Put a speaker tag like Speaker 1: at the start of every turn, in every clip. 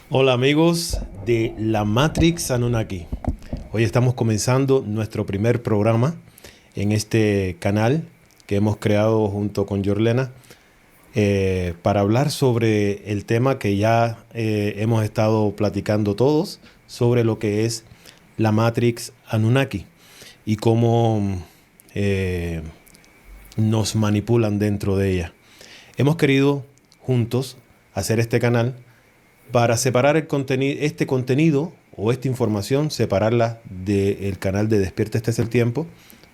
Speaker 1: Hola amigos de la Matrix Anunnaki. Hoy estamos comenzando nuestro primer programa en este canal que hemos creado junto con Yorlena para hablar sobre el tema que ya hemos estado platicando todos sobre lo que es la Matrix Anunnaki y cómo nos manipulan dentro de ella. Hemos querido juntos hacer este canal para separar este contenido o esta información, separarla del canal de Despierta Este es el Tiempo,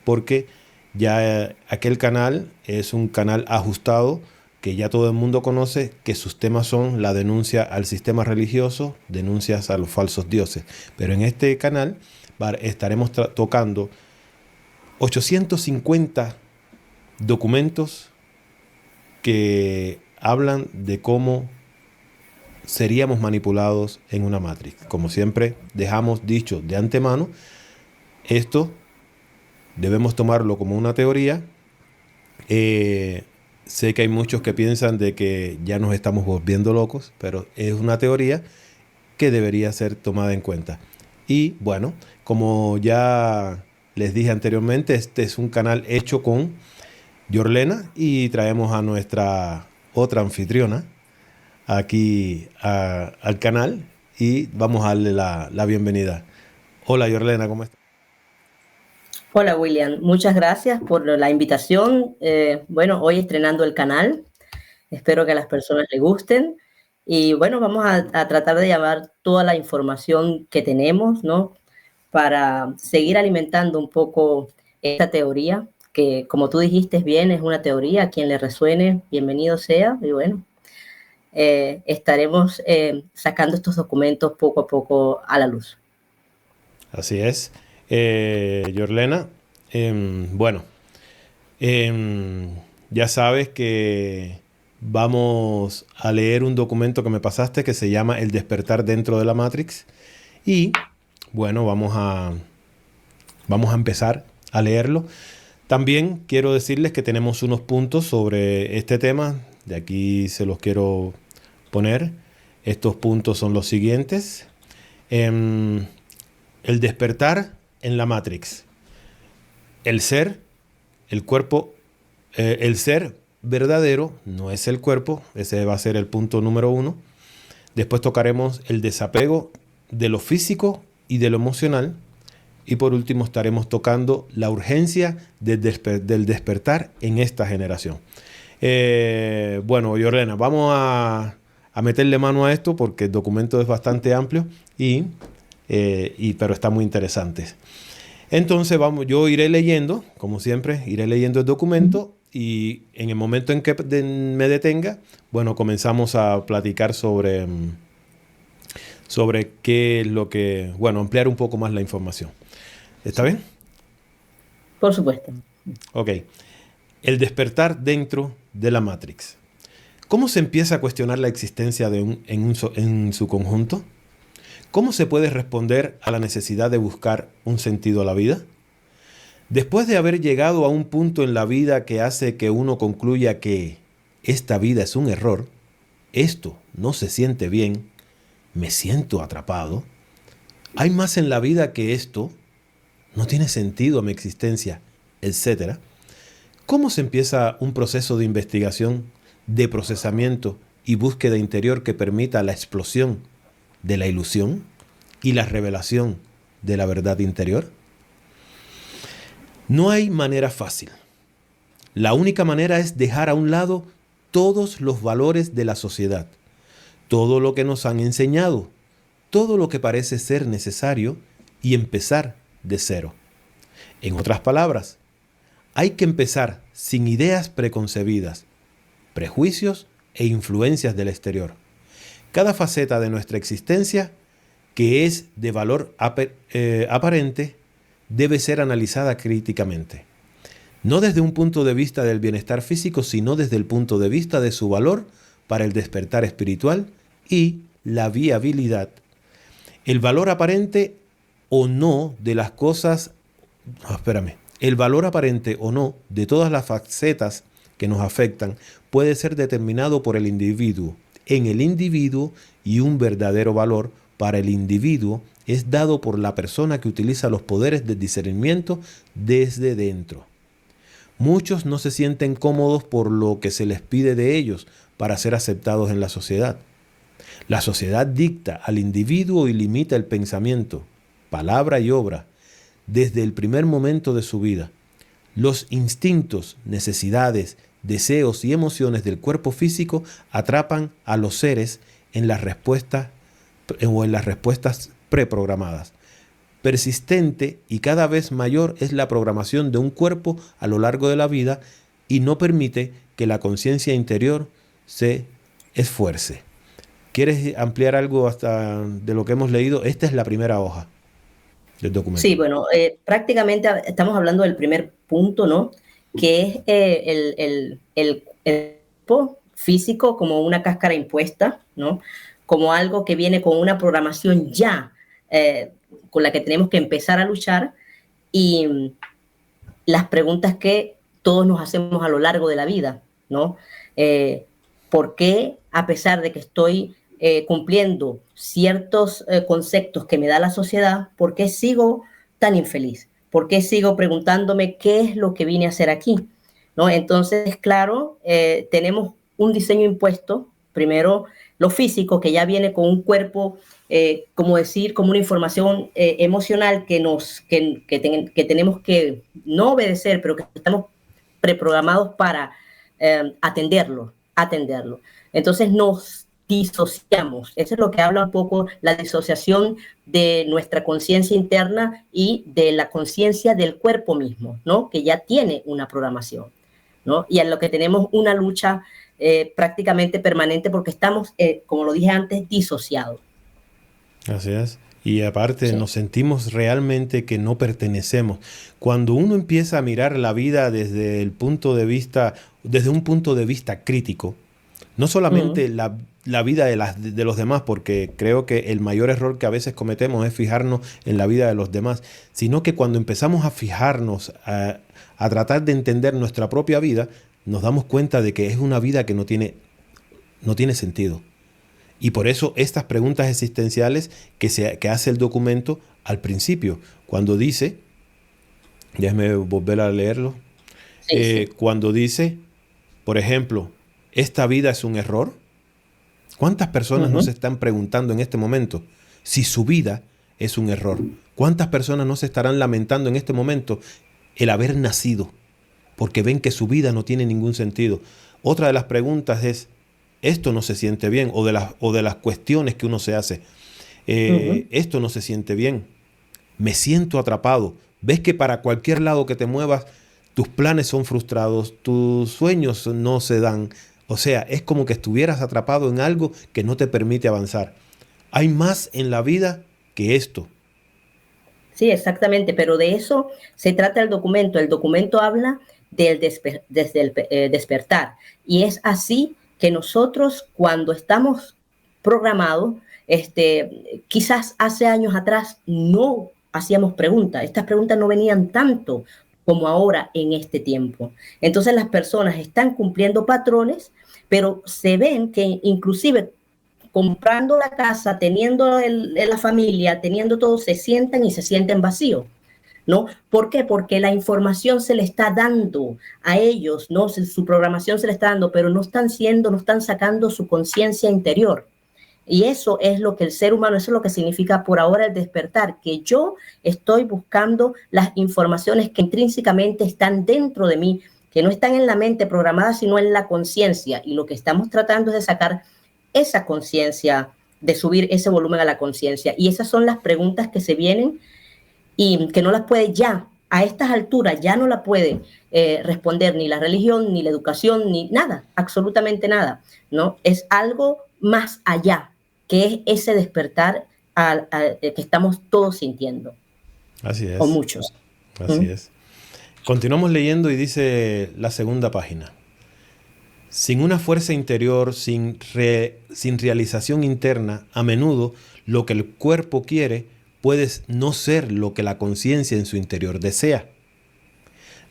Speaker 1: porque ya aquel canal es un canal ajustado que ya todo el mundo conoce, que sus temas son la denuncia al sistema religioso, denuncias a los falsos dioses. Pero en este canal estaremos tocando 850 documentos que hablan de cómo seríamos manipulados en una Matrix. Como siempre dejamos dicho de antemano, esto debemos tomarlo como una teoría. Sé que hay muchos que piensan de que ya nos estamos volviendo locos, pero es una teoría que debería ser tomada en cuenta. Y bueno, como ya les dije anteriormente, este es un canal hecho con Yorlena y traemos a nuestra otra anfitriona aquí al canal y vamos a darle la bienvenida. Hola Yorlena, ¿cómo estás?
Speaker 2: Hola William, muchas gracias por la invitación. Bueno, hoy estrenando el canal, espero que a las personas les gusten y bueno, vamos a tratar de llevar toda la información que tenemos, ¿no? Para seguir alimentando un poco esta teoría, que como tú dijiste bien, es una teoría, a quien le resuene, bienvenido sea, y bueno, estaremos sacando estos documentos poco a poco a la luz.
Speaker 1: Así es. Yorlena, bueno, em, ya sabes que vamos a leer un documento que me pasaste que se llama El despertar dentro de la Matrix y bueno, vamos a empezar a leerlo. También quiero decirles que tenemos unos puntos sobre este tema. De aquí se los quiero poner. Estos puntos son los siguientes. El despertar en la Matrix. El ser, el cuerpo, el ser verdadero no es el cuerpo. Ese va a ser el punto número 1. Después tocaremos el desapego de lo físico y de lo emocional. Y por último estaremos tocando la urgencia del despertar en esta generación. Bueno, Yorlena, vamos a meterle mano a esto porque el documento es bastante amplio pero está muy interesante. Entonces yo iré leyendo, como siempre, iré leyendo el documento y en el momento en que me detenga, bueno, comenzamos a platicar sobre qué es lo que, bueno, ampliar un poco más la información. ¿Está bien?
Speaker 2: Por supuesto.
Speaker 1: Ok. El despertar dentro de la Matrix. ¿Cómo se empieza a cuestionar la existencia en su conjunto? ¿Cómo se puede responder a la necesidad de buscar un sentido a la vida? Después de haber llegado a un punto en la vida que hace que uno concluya que esta vida es un error, esto no se siente bien, me siento atrapado, hay más en la vida que esto, no tiene sentido mi existencia, etcétera. ¿Cómo se empieza un proceso de investigación, de procesamiento y búsqueda interior que permita la explosión de la ilusión y la revelación de la verdad interior? No hay manera fácil. La única manera es dejar a un lado todos los valores de la sociedad, todo lo que nos han enseñado, todo lo que parece ser necesario y empezar de cero. En otras palabras, hay que empezar sin ideas preconcebidas, prejuicios e influencias del exterior. Cada faceta de nuestra existencia, que es de valor aparente, debe ser analizada críticamente. No desde un punto de vista del bienestar físico, sino desde el punto de vista de su valor para el despertar espiritual y la viabilidad. El valor aparente o no de las cosas... el valor aparente o no de todas las facetas que nos afectan puede ser determinado por el individuo. En el individuo, y un verdadero valor para el individuo es dado por la persona que utiliza los poderes del discernimiento desde dentro. Muchos no se sienten cómodos por lo que se les pide de ellos para ser aceptados en la sociedad. La sociedad dicta al individuo y limita el pensamiento, palabra y obra desde el primer momento de su vida. Los instintos, necesidades, deseos y emociones del cuerpo físico atrapan a los seres en las respuestas preprogramadas. Persistente y cada vez mayor es la programación de un cuerpo a lo largo de la vida y no permite que la conciencia interior se esfuerce. ¿Quieres ampliar algo hasta de lo que hemos leído? Esta es la primera hoja del documento.
Speaker 2: Sí, bueno, prácticamente estamos hablando del primer punto, ¿no? Que es el cuerpo físico como una cáscara impuesta, ¿no? Como algo que viene con una programación ya, con la que tenemos que empezar a luchar, y las preguntas que todos nos hacemos a lo largo de la vida, ¿no? ¿Por qué, a pesar de que estoy cumpliendo ciertos conceptos que me da la sociedad, por qué sigo tan infeliz? ¿Por qué sigo preguntándome qué es lo que vine a hacer aquí? ¿No? Entonces, claro, tenemos un diseño impuesto, primero lo físico, que ya viene con un cuerpo, como una información emocional que tenemos que no obedecer, pero que estamos preprogramados para atenderlo. Entonces nos disociamos. Eso es lo que habla un poco la disociación de nuestra conciencia interna y de la conciencia del cuerpo mismo, ¿no? Que ya tiene una programación, ¿no? Y en lo que tenemos una lucha prácticamente permanente porque estamos, como lo dije antes, disociados.
Speaker 1: Así es. Y aparte nos sentimos realmente que no pertenecemos. Cuando uno empieza a mirar la vida desde un punto de vista crítico, no solamente la vida de los demás, porque creo que el mayor error que a veces cometemos es fijarnos en la vida de los demás, sino que cuando empezamos a fijarnos, a tratar de entender nuestra propia vida, nos damos cuenta de que es una vida que no tiene sentido. Y por eso estas preguntas existenciales que hace el documento al principio, cuando dice, déjame volver a leerlo, cuando dice, por ejemplo, ¿esta vida es un error? ¿Cuántas personas no se están preguntando en este momento si su vida es un error? ¿Cuántas personas no se estarán lamentando en este momento el haber nacido? Porque ven que su vida no tiene ningún sentido. Otra de las preguntas es, esto no se siente bien, o de las cuestiones que uno se hace. Esto no se siente bien. Me siento atrapado. Ves que para cualquier lado que te muevas, tus planes son frustrados, tus sueños no se dan. O sea, es como que estuvieras atrapado en algo que no te permite avanzar. Hay más en la vida que esto.
Speaker 2: Sí, exactamente, pero de eso se trata el documento. El documento habla desde el despertar. Y es así que nosotros, cuando estamos programados, quizás hace años atrás no hacíamos preguntas. Estas preguntas no venían tanto como ahora en este tiempo. Entonces las personas están cumpliendo patrones, pero se ven que inclusive comprando la casa, teniendo la familia, teniendo todo, se sienten vacíos, ¿no? ¿Por qué? Porque la información se le está dando a ellos, ¿no? Su programación se le está dando, pero no están sacando su conciencia interior. Y eso es lo que el ser humano, eso es lo que significa por ahora el despertar, que yo estoy buscando las informaciones que intrínsecamente están dentro de mí, que no están en la mente programada, sino en la conciencia. Y lo que estamos tratando es de sacar esa conciencia, de subir ese volumen a la conciencia. Y esas son las preguntas que se vienen y que no las puede ya, a estas alturas, ya no la puede responder ni la religión, ni la educación, ni nada, absolutamente nada, ¿no? Es algo más allá, que es ese despertar que estamos todos sintiendo.
Speaker 1: Así es.
Speaker 2: O muchos.
Speaker 1: Así es. Continuamos leyendo y dice la segunda página. Sin una fuerza interior, sin realización interna, a menudo lo que el cuerpo quiere puede no ser lo que la conciencia en su interior desea.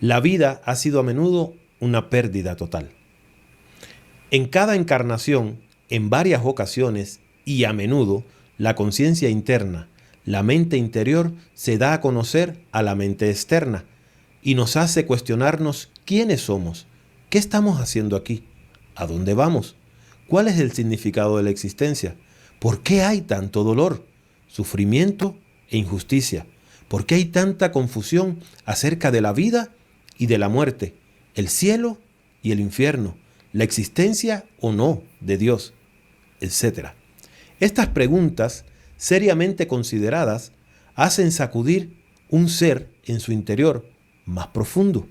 Speaker 1: La vida ha sido a menudo una pérdida total. En cada encarnación, en varias ocasiones y a menudo, la conciencia interna, la mente interior, se da a conocer a la mente externa y nos hace cuestionarnos quiénes somos, qué estamos haciendo aquí, a dónde vamos, cuál es el significado de la existencia, por qué hay tanto dolor, sufrimiento e injusticia, por qué hay tanta confusión acerca de la vida y de la muerte, el cielo y el infierno, la existencia o no de Dios, etc. Estas preguntas, seriamente consideradas, hacen sacudir un ser en su interior más profundo.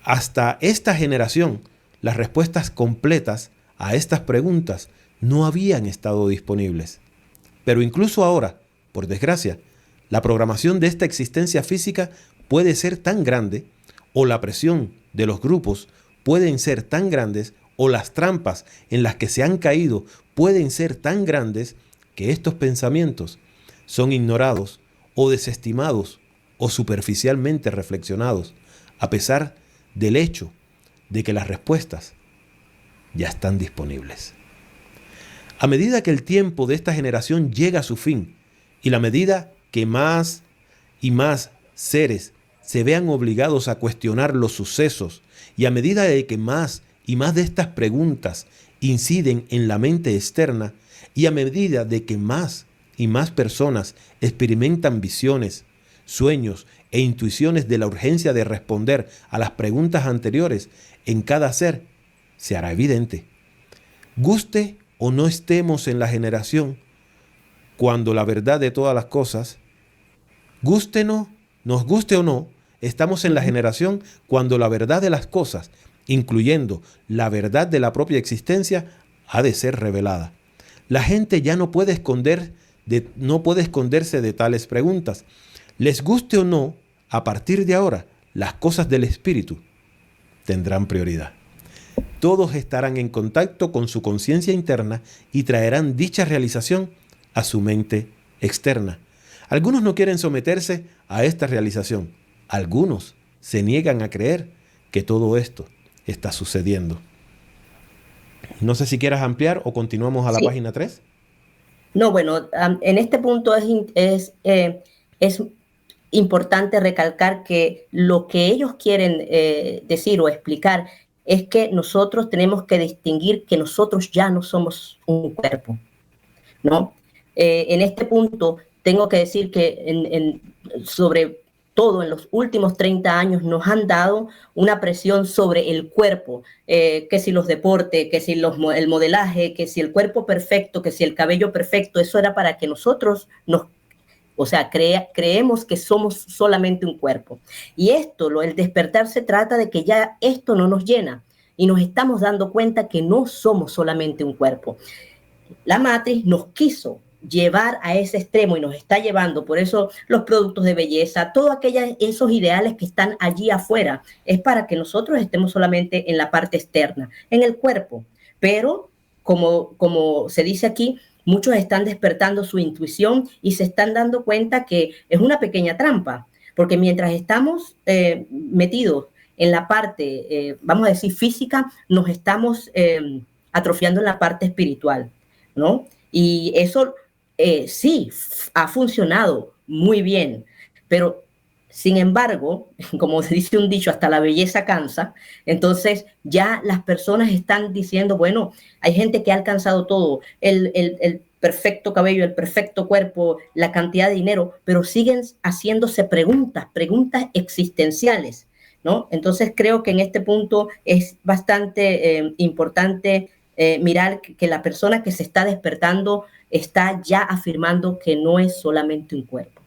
Speaker 1: Hasta esta generación, las respuestas completas a estas preguntas no habían estado disponibles. Pero incluso ahora, por desgracia, la programación de esta existencia física puede ser tan grande, o la presión de los grupos pueden ser tan grandes, o las trampas en las que se han caído pueden ser tan grandes, que estos pensamientos son ignorados o desestimados o superficialmente reflexionados, a pesar del hecho de que las respuestas ya están disponibles. A medida que el tiempo de esta generación llega a su fin y la medida que más y más seres se vean obligados a cuestionar los sucesos y a medida de que más y más de estas preguntas inciden en la mente externa y a medida de que más y más personas experimentan visiones, sueños e intuiciones de la urgencia de responder a las preguntas anteriores en cada ser, se hará evidente. Guste o no estemos en la generación, cuando la verdad de todas las cosas, gústenos, nos guste o no, estamos en la generación cuando la verdad de las cosas, incluyendo la verdad de la propia existencia, ha de ser revelada. La gente ya no puede esconderse de tales preguntas. Les guste o no, a partir de ahora, las cosas del espíritu tendrán prioridad. Todos estarán en contacto con su conciencia interna y traerán dicha realización a su mente externa. Algunos no quieren someterse a esta realización. Algunos se niegan a creer que todo esto está sucediendo. No sé si quieras ampliar o continuamos a la página 3.
Speaker 2: No, bueno, en este punto es importante recalcar que lo que ellos quieren decir o explicar es que nosotros tenemos que distinguir que nosotros ya no somos un cuerpo, ¿no? En este punto tengo que decir que sobre todo en los últimos 30 años nos han dado una presión sobre el cuerpo, que si los deportes, que si el modelaje, que si el cuerpo perfecto, que si el cabello perfecto, eso era para que nosotros creemos que somos solamente un cuerpo. Y el despertar se trata de que ya esto no nos llena y nos estamos dando cuenta que no somos solamente un cuerpo. La matriz nos quiso llevar a ese extremo y nos está llevando, por eso los productos de belleza, todos esos ideales que están allí afuera, es para que nosotros estemos solamente en la parte externa, en el cuerpo. Pero, como se dice aquí, muchos están despertando su intuición y se están dando cuenta que es una pequeña trampa, porque mientras estamos metidos en la parte, vamos a decir, física, nos estamos atrofiando en la parte espiritual, ¿no? Y eso sí ha funcionado muy bien, pero sin embargo, como se dice un dicho, hasta la belleza cansa. Entonces ya las personas están diciendo, bueno, hay gente que ha alcanzado todo, el perfecto cabello, el perfecto cuerpo, la cantidad de dinero, pero siguen haciéndose preguntas existenciales, ¿no? Entonces creo que en este punto es bastante importante mirar que la persona que se está despertando está ya afirmando que no es solamente un cuerpo.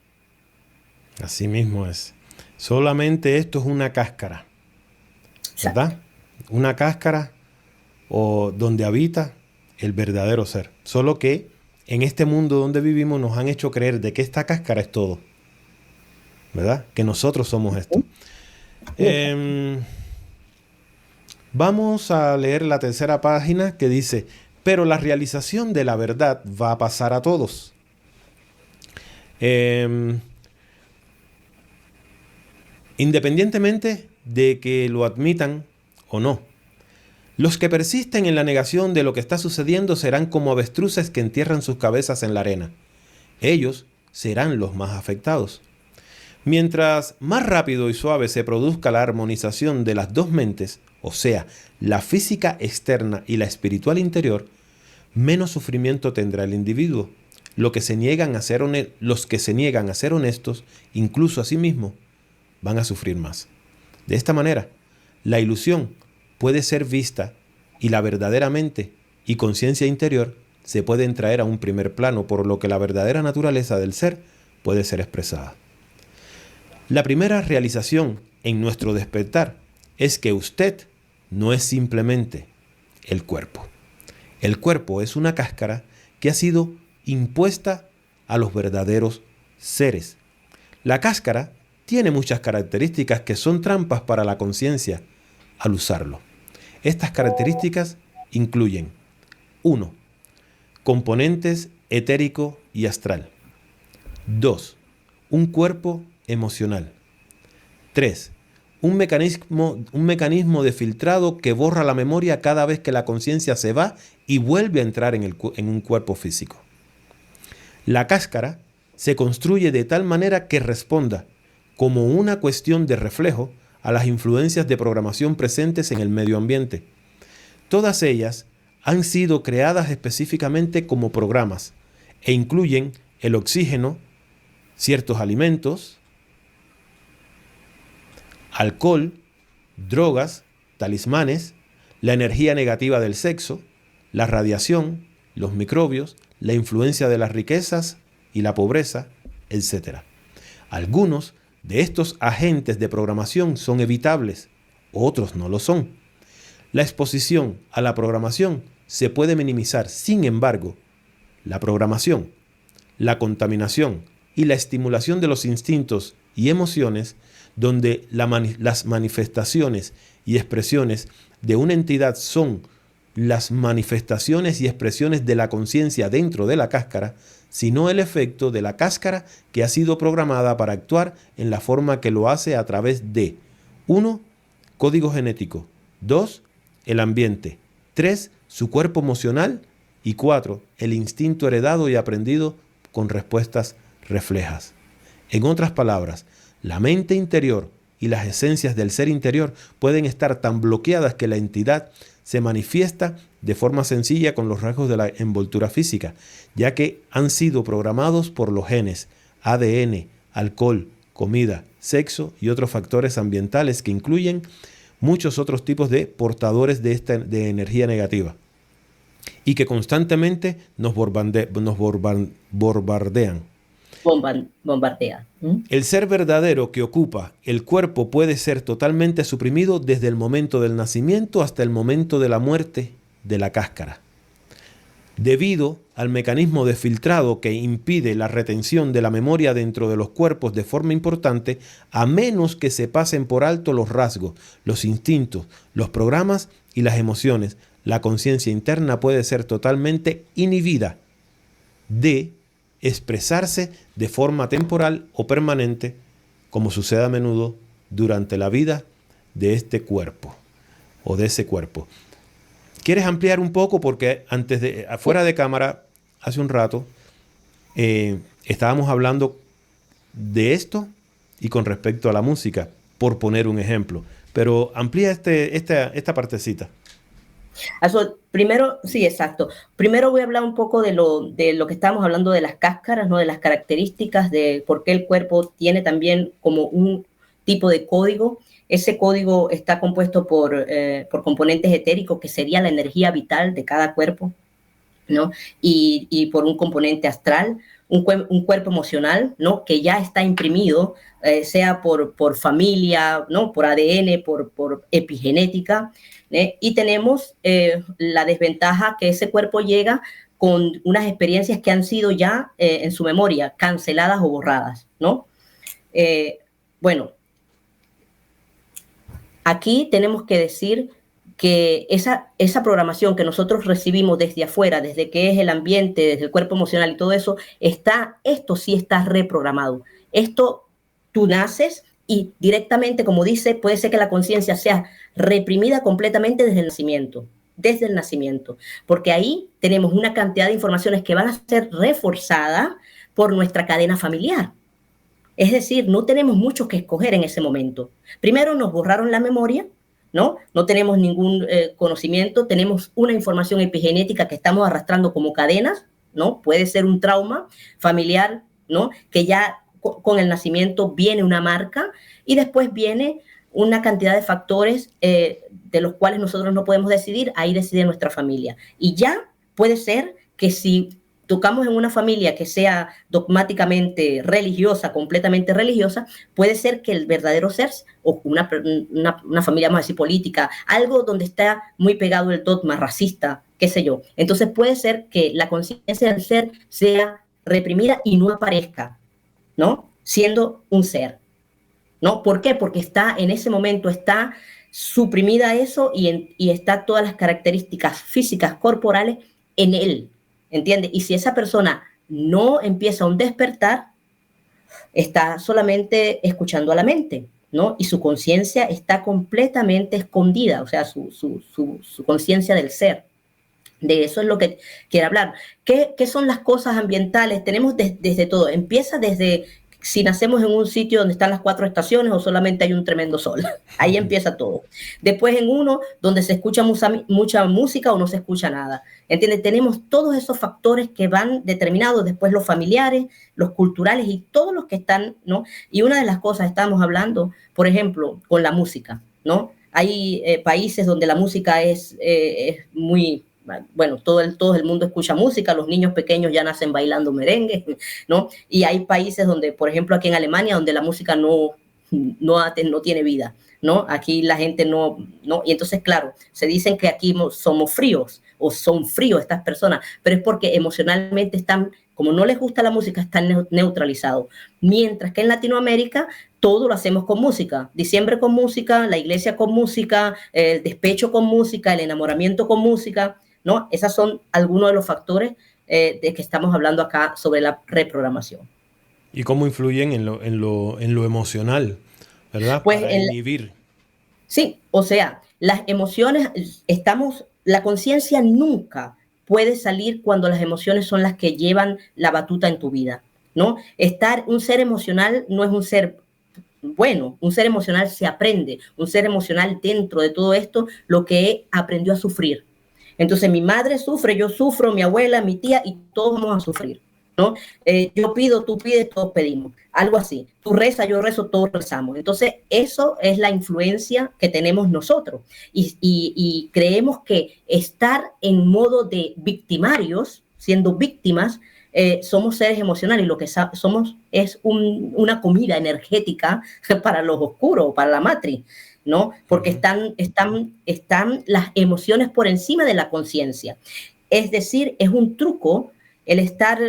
Speaker 1: Así mismo es. Solamente esto es una cáscara, ¿verdad? Exacto. Una cáscara donde habita el verdadero ser. Solo que en este mundo donde vivimos nos han hecho creer de que esta cáscara es todo, ¿verdad? Que nosotros somos esto. Vamos a leer la tercera página que dice: pero la realización de la verdad va a pasar a todos. Independientemente de que lo admitan o no. Los que persisten en la negación de lo que está sucediendo serán como avestruces que entierran sus cabezas en la arena. Ellos serán los más afectados. Mientras más rápido y suave se produzca la armonización de las dos mentes, o sea, la física externa y la espiritual interior, menos sufrimiento tendrá el individuo. Los que se niegan a ser honestos, incluso a sí mismos, van a sufrir más. De esta manera, la ilusión puede ser vista y la verdadera mente y conciencia interior se pueden traer a un primer plano, por lo que la verdadera naturaleza del ser puede ser expresada. La primera realización en nuestro despertar es que usted no es simplemente el cuerpo. El cuerpo es una cáscara que ha sido impuesta a los verdaderos seres. La cáscara tiene muchas características que son trampas para la conciencia al usarlo. Estas características incluyen 1. Componentes etérico y astral. 2. Un cuerpo emocional. 3. Un mecanismo de filtrado que borra la memoria cada vez que la conciencia se va y vuelve a entrar en un cuerpo físico. La cáscara se construye de tal manera que responda como una cuestión de reflejo a las influencias de programación presentes en el medio ambiente. Todas ellas han sido creadas específicamente como programas e incluyen el oxígeno, ciertos alimentos, alcohol, drogas, talismanes, la energía negativa del sexo, la radiación, los microbios, la influencia de las riquezas y la pobreza, etc. Algunos de estos agentes de programación son evitables, otros no lo son. La exposición a la programación se puede minimizar, sin embargo, la programación, la contaminación y la estimulación de los instintos y emociones, donde las manifestaciones y expresiones de una entidad son las manifestaciones y expresiones de la conciencia dentro de la cáscara, sino el efecto de la cáscara que ha sido programada para actuar en la forma que lo hace a través de 1. Código genético. 2. El ambiente. 3. Su cuerpo emocional. Y 4. El instinto heredado y aprendido con respuestas reflejas. En otras palabras, la mente interior y las esencias del ser interior pueden estar tan bloqueadas que la entidad se manifiesta de forma sencilla con los rasgos de la envoltura física, ya que han sido programados por los genes, ADN, alcohol, comida, sexo y otros factores ambientales que incluyen muchos otros tipos de portadores de energía negativa y que constantemente nos bombardean.
Speaker 2: Bombardea.
Speaker 1: El ser verdadero que ocupa el cuerpo puede ser totalmente suprimido desde el momento del nacimiento hasta el momento de la muerte de la cáscara. Debido al mecanismo de filtrado que impide la retención de la memoria dentro de los cuerpos de forma importante, a menos que se pasen por alto los rasgos, los instintos, los programas y las emociones, la conciencia interna puede ser totalmente inhibida de expresarse de forma temporal o permanente, como sucede a menudo durante la vida de este cuerpo o de ese cuerpo. ¿Quieres ampliar un poco? Porque fuera de cámara, hace un rato, estábamos hablando de esto y con respecto a la música, por poner un ejemplo. Pero amplía esta partecita.
Speaker 2: Primero, sí, exacto. Primero voy a hablar un poco de lo que estamos hablando de las cáscaras, ¿no? De las características de por qué el cuerpo tiene también como un tipo de código. Ese código está compuesto por componentes etéricos, que sería la energía vital de cada cuerpo, ¿no? Y por un componente astral, un cuerpo emocional, ¿no? Que ya está imprimido, sea por familia, ¿no? Por ADN, por epigenética. Y tenemos la desventaja que ese cuerpo llega con unas experiencias que han sido ya en su memoria canceladas o borradas, ¿no? Bueno, aquí tenemos que decir que esa programación que nosotros recibimos desde afuera, desde que es el ambiente, desde el cuerpo emocional y todo eso, esto sí está reprogramado. Esto tú naces Y directamente, como dice, puede ser que la conciencia sea reprimida completamente desde el nacimiento, porque ahí tenemos una cantidad de informaciones que van a ser reforzadas por nuestra cadena familiar. Es decir, no tenemos mucho que escoger en ese momento. Primero nos borraron la memoria, ¿no? No tenemos ningún conocimiento, tenemos una información epigenética que estamos arrastrando como cadenas, ¿no? Puede ser un trauma familiar, ¿no? Que ya con el nacimiento viene una marca y después viene una cantidad de factores de los cuales nosotros no podemos decidir, ahí decide nuestra familia. Y ya puede ser que si tocamos en una familia que sea dogmáticamente religiosa, completamente religiosa, puede ser que el verdadero ser, o una familia más así política, algo donde está muy pegado el dogma racista, qué sé yo. Entonces puede ser que la conciencia del ser sea reprimida y no aparezca, ¿no? Siendo un ser, ¿no? ¿Por qué? Porque está en ese momento, está suprimida eso y está todas las características físicas, corporales en él, ¿entiendes? Y si esa persona no empieza un despertar, está solamente escuchando a la mente, ¿no? Y su conciencia está completamente escondida, o sea, su conciencia del ser. De eso es lo que quiero hablar. ¿Qué son las cosas ambientales? Tenemos desde todo. Empieza desde si nacemos en un sitio donde están las 4 estaciones o solamente hay un tremendo sol. Ahí empieza todo. Después en uno donde se escucha mucha música o no se escucha nada. ¿Entiendes? Tenemos todos esos factores que van determinados, después los familiares, los culturales y todos los que están, ¿no? Y una de las cosas, estamos hablando, por ejemplo, con la música, ¿no? Hay países donde la música es muy... Bueno, todo el mundo escucha música, los niños pequeños ya nacen bailando merengue, ¿no? Y hay países donde, por ejemplo, aquí en Alemania, donde la música no tiene vida, ¿no? Aquí la gente no, y entonces, claro, se dicen que aquí somos fríos, o son fríos estas personas, pero es porque emocionalmente están, como no les gusta la música, están neutralizados. Mientras que en Latinoamérica todo lo hacemos con música. Diciembre con música, la iglesia con música, el despecho con música, el enamoramiento con música, ¿no? Esos son algunos de los factores de que estamos hablando acá sobre la reprogramación.
Speaker 1: ¿Y cómo influyen en lo emocional, ¿verdad?
Speaker 2: Pues
Speaker 1: Para inhibir.
Speaker 2: sí, o sea, las emociones, la conciencia nunca puede salir cuando las emociones son las que llevan la batuta en tu vida, ¿no? Un ser emocional no es un ser bueno, un ser emocional se aprende, un ser emocional dentro de todo esto, lo que aprendió a sufrir. Entonces mi madre sufre, yo sufro, mi abuela, mi tía, y todos vamos a sufrir, ¿no? Yo pido, tú pides, todos pedimos, algo así. Tú rezas, yo rezo, todos rezamos. Entonces eso es la influencia que tenemos nosotros. Y creemos que estar en modo de victimarios, siendo víctimas, somos seres emocionales y lo que somos es una comida energética para los oscuros, para la matriz, ¿no? Porque están las emociones por encima de la conciencia. Es decir, es un truco el estar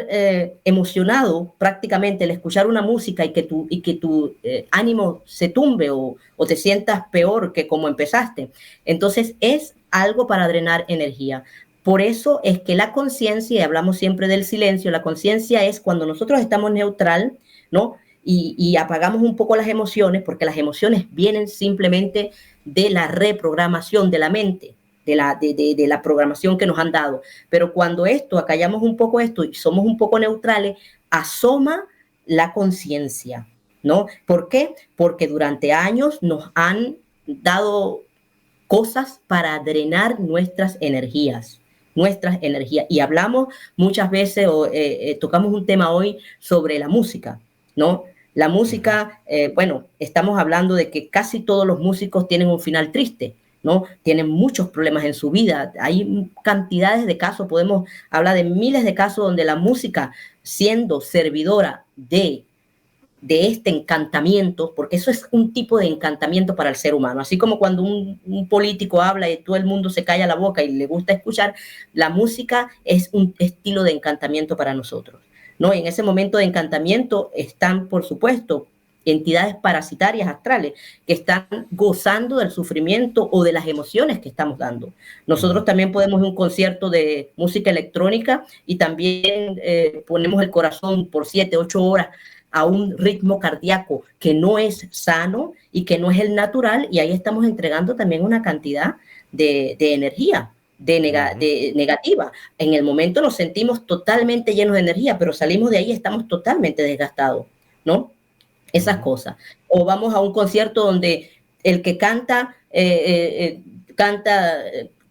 Speaker 2: emocionado prácticamente, el escuchar una música y que tu ánimo se tumbe o te sientas peor que como empezaste. Entonces es algo para drenar energía. Por eso es que la conciencia, y hablamos siempre del silencio, la conciencia es cuando nosotros estamos neutral, ¿no? Y apagamos un poco las emociones, porque las emociones vienen simplemente de la reprogramación de la mente, de la programación que nos han dado. Pero cuando acallamos un poco esto y somos un poco neutrales, asoma la conciencia, ¿no? ¿Por qué? Porque durante años nos han dado cosas para drenar nuestras energías. Y hablamos muchas veces, tocamos un tema hoy sobre la música, ¿no? La música, bueno, estamos hablando de que casi todos los músicos tienen un final triste, ¿no? Tienen muchos problemas en su vida. Hay cantidades de casos, podemos hablar de miles de casos donde la música, siendo servidora de este encantamiento, porque eso es un tipo de encantamiento para el ser humano. Así como cuando un político habla y todo el mundo se calla la boca y le gusta escuchar, la música es un estilo de encantamiento para nosotros, ¿no? Y en ese momento de encantamiento están, por supuesto, entidades parasitarias astrales que están gozando del sufrimiento o de las emociones que estamos dando. Nosotros también podemos ir a un concierto de música electrónica y también ponemos el corazón por 7, 8 horas a un ritmo cardíaco que no es sano y que no es el natural, y ahí estamos entregando también una cantidad de energía de negativa. En el momento nos sentimos totalmente llenos de energía, pero salimos de ahí y estamos totalmente desgastados, ¿no? Esas cosas. O vamos a un concierto donde el que canta, canta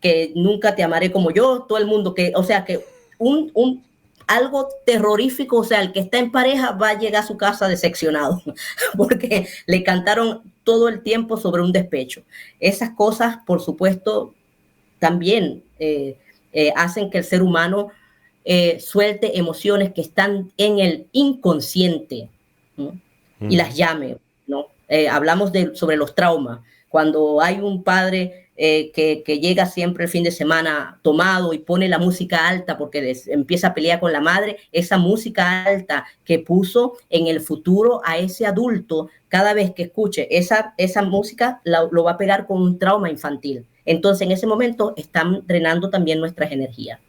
Speaker 2: que nunca te amaré como yo, todo el mundo que, o sea, que algo terrorífico, o sea, el que está en pareja va a llegar a su casa decepcionado, porque le cantaron todo el tiempo sobre un despecho. Esas cosas, por supuesto, también hacen que el ser humano suelte emociones que están en el inconsciente, ¿no? Y las llame, ¿no? Hablamos sobre los traumas. Cuando hay un padre que llega siempre el fin de semana tomado y pone la música alta porque empieza a pelear con la madre, esa música alta que puso en el futuro a ese adulto, cada vez que escuche esa música, lo va a pegar con un trauma infantil. Entonces, en ese momento, están drenando también nuestras energías,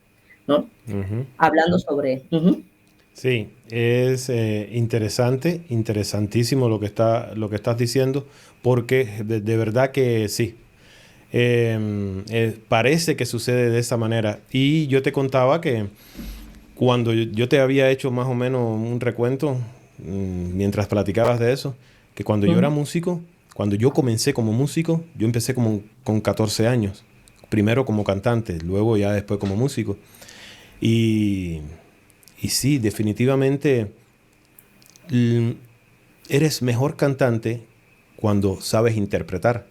Speaker 2: ¿no? Hablando sobre...
Speaker 1: Sí, es interesante, interesantísimo lo que estás diciendo, porque de verdad que sí. Parece que sucede de esa manera. Y yo te contaba que cuando yo te había hecho más o menos un recuento, mientras platicabas de eso, que cuando yo era músico, cuando yo comencé como músico, yo empecé como con 14 años. Primero como cantante, luego ya después como músico. Y sí, definitivamente eres mejor cantante cuando sabes interpretar.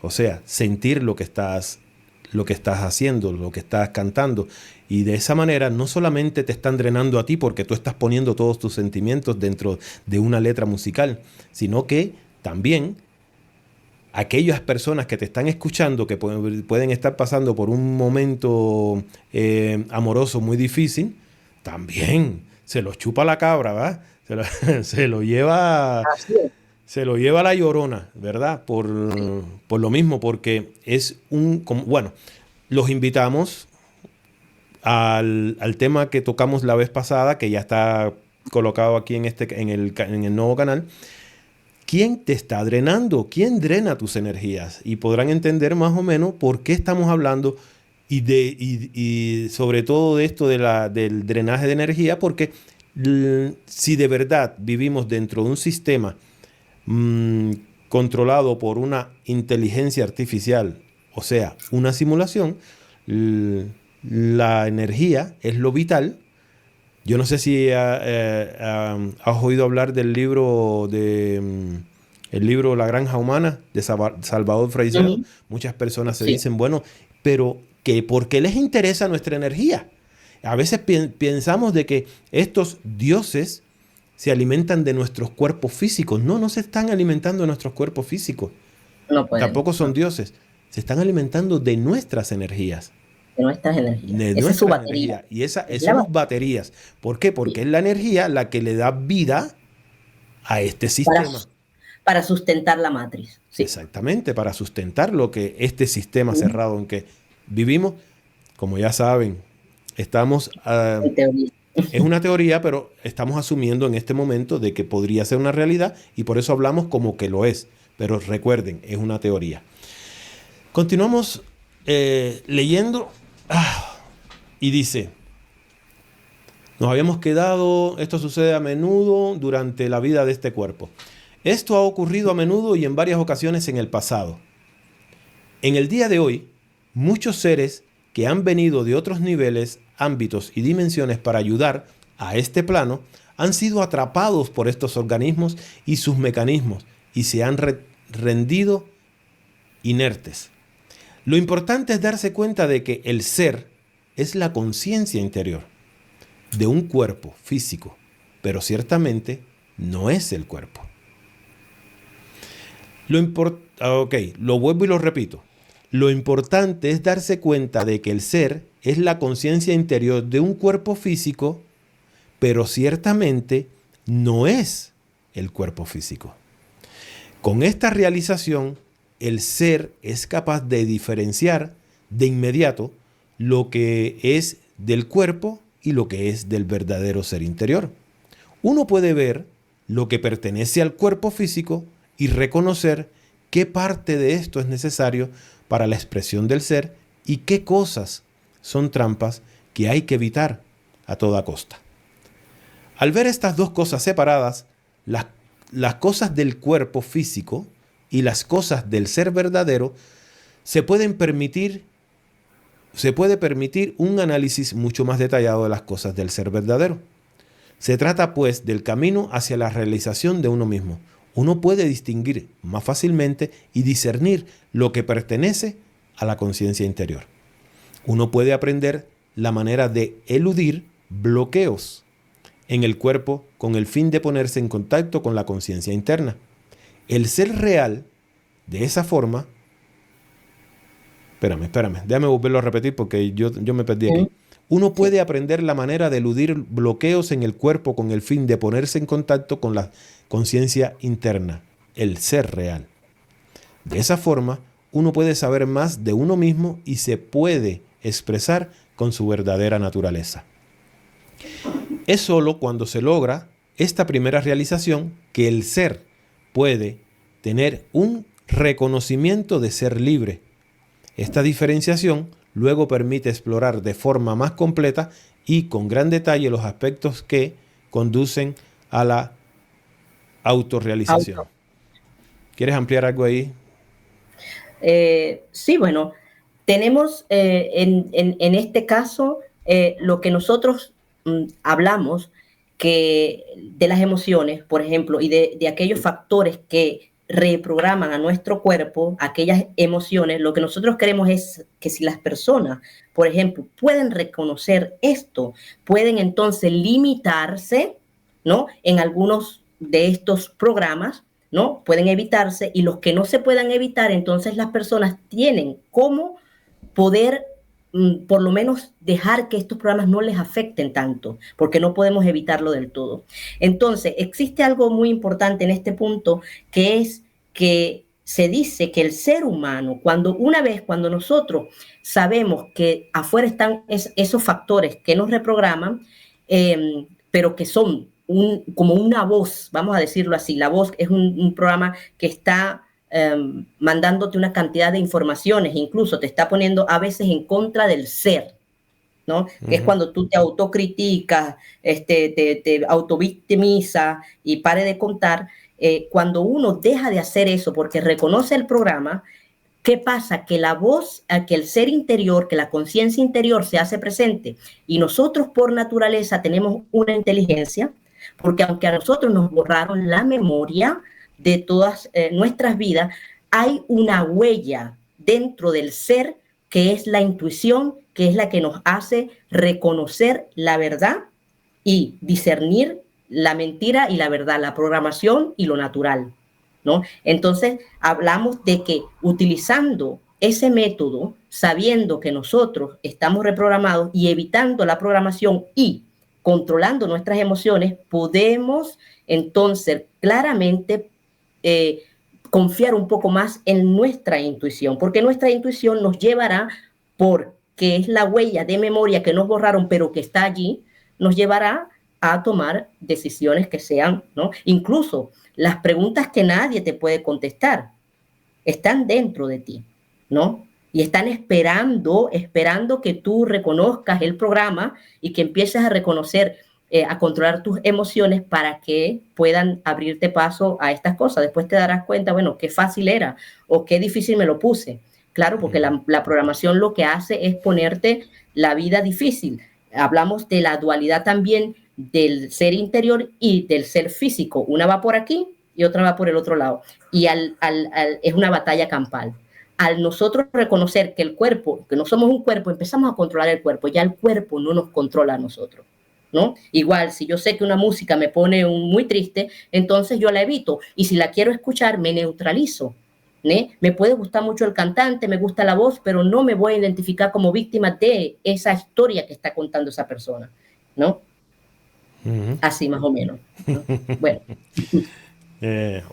Speaker 1: O sea, sentir lo que estás haciendo, lo que estás cantando. Y de esa manera no solamente te están drenando a ti porque tú estás poniendo todos tus sentimientos dentro de una letra musical, sino que también aquellas personas que te están escuchando, que pueden estar pasando por un momento amoroso muy difícil, también se los chupa la cabra, ¿verdad? Se lo lleva... Se lo lleva la llorona, ¿verdad? Por lo mismo, porque es bueno, los invitamos al tema que tocamos la vez pasada, que ya está colocado aquí en el nuevo canal. ¿Quién te está drenando? ¿Quién drena tus energías? Y podrán entender más o menos por qué estamos hablando y sobre todo de esto del drenaje de energía, porque si de verdad vivimos dentro de un sistema controlado por una inteligencia artificial, o sea, una simulación, la energía es lo vital. Yo no sé si has oído hablar del libro el libro La Granja Humana de Salvador Freixedo. Muchas personas se dicen, bueno, pero ¿por qué les interesa nuestra energía? A veces pensamos de que estos dioses se alimentan de nuestros cuerpos físicos. No se están alimentando de nuestros cuerpos físicos.
Speaker 2: No pueden.
Speaker 1: Tampoco son dioses. Se están alimentando de nuestras energías.
Speaker 2: De nuestras energías.
Speaker 1: De
Speaker 2: esa
Speaker 1: nuestra
Speaker 2: es su batería.
Speaker 1: Energía. Y esas somos baterías. ¿Por qué? Porque es la energía la que le da vida a este sistema.
Speaker 2: Para sustentar la matriz.
Speaker 1: Sí. Exactamente, para sustentar este sistema cerrado en que vivimos. Como ya saben, estamos... es una teoría, pero estamos asumiendo en este momento de que podría ser una realidad y por eso hablamos como que lo es. Pero recuerden, es una teoría. Continuamos leyendo y dice, nos habíamos quedado, esto sucede a menudo durante la vida de este cuerpo. Esto ha ocurrido a menudo y en varias ocasiones en el pasado. En el día de hoy, muchos seres que han venido de otros niveles, ámbitos y dimensiones para ayudar a este plano, han sido atrapados por estos organismos y sus mecanismos y se han rendido inertes. Lo importante es darse cuenta de que el ser es la conciencia interior de un cuerpo físico, pero ciertamente no es el cuerpo. Lo vuelvo y lo repito. Lo importante es darse cuenta de que el ser es la conciencia interior de un cuerpo físico, pero ciertamente no es el cuerpo físico. Con esta realización, el ser es capaz de diferenciar de inmediato lo que es del cuerpo y lo que es del verdadero ser interior. Uno puede ver lo que pertenece al cuerpo físico y reconocer qué parte de esto es necesario para la expresión del ser y qué cosas son trampas que hay que evitar a toda costa. Al ver estas dos cosas separadas, las cosas del cuerpo físico y las cosas del ser verdadero, se puede permitir un análisis mucho más detallado de las cosas del ser verdadero. Se trata, pues, del camino hacia la realización de uno mismo. Uno puede distinguir más fácilmente y discernir lo que pertenece a la conciencia interior. Uno puede aprender la manera de eludir bloqueos en el cuerpo con el fin de ponerse en contacto con la conciencia interna. El ser real, de esa forma... Espérame, déjame volverlo a repetir porque yo me perdí aquí. Uno puede aprender la manera de eludir bloqueos en el cuerpo con el fin de ponerse en contacto con la conciencia interna, el ser real. De esa forma, uno puede saber más de uno mismo y se puede expresar con su verdadera naturaleza. Es sólo cuando se logra esta primera realización que el ser puede tener un reconocimiento de ser libre. Esta diferenciación luego permite explorar de forma más completa y con gran detalle los aspectos que conducen a la autorrealización. ¿Quieres ampliar algo ahí?
Speaker 2: Sí, bueno, tenemos en este caso lo que nosotros hablamos que de las emociones, por ejemplo, y de aquellos factores que reprograman a nuestro cuerpo, aquellas emociones, lo que nosotros queremos es que si las personas, por ejemplo, pueden reconocer esto, pueden entonces limitarse, ¿no? En algunos de estos programas, ¿no? Pueden evitarse, y los que no se puedan evitar, entonces las personas tienen cómo poder por lo menos dejar que estos programas no les afecten tanto, porque no podemos evitarlo del todo. Entonces, existe algo muy importante en este punto, que es que se dice que el ser humano, cuando nosotros sabemos que afuera están esos factores que nos reprograman, pero que son como una voz, vamos a decirlo así. La voz es un programa que está mandándote una cantidad de informaciones, incluso te está poniendo a veces en contra del ser, ¿no? Que es cuando tú te autocriticas, te autovictimizas y pare de contar. Cuando uno deja de hacer eso porque reconoce el programa, ¿qué pasa? Que la voz, que el ser interior, que la conciencia interior se hace presente, y nosotros por naturaleza tenemos una inteligencia, porque aunque a nosotros nos borraron la memoria de todas nuestras vidas, hay una huella dentro del ser que es la intuición, que es la que nos hace reconocer la verdad y discernir la mentira y la verdad, la programación y lo natural, ¿no? Entonces, hablamos de que utilizando ese método, sabiendo que nosotros estamos reprogramados y evitando la programación y controlando nuestras emociones, podemos entonces claramente confiar un poco más en nuestra intuición, porque nuestra intuición nos llevará, porque es la huella de memoria que nos borraron, pero que está allí, nos llevará a tomar decisiones que sean, ¿no? Incluso las preguntas que nadie te puede contestar están dentro de ti, ¿no? Y están esperando que tú reconozcas el programa y que empieces a reconocer, a controlar tus emociones para que puedan abrirte paso a estas cosas. Después te darás cuenta, bueno, qué fácil era o qué difícil me lo puse. Claro, porque la programación lo que hace es ponerte la vida difícil. Hablamos de la dualidad también del ser interior y del ser físico. Una va por aquí y otra va por el otro lado. Y es una batalla campal. Al nosotros reconocer que el cuerpo, que no somos un cuerpo, empezamos a controlar el cuerpo. Ya el cuerpo no nos controla a nosotros, ¿no? Igual, si yo sé que una música me pone muy triste, entonces yo la evito. Y si la quiero escuchar, me neutralizo, ¿no? Me puede gustar mucho el cantante, me gusta la voz, pero no me voy a identificar como víctima de esa historia que está contando esa persona, ¿no? Así más o menos, ¿no? Bueno.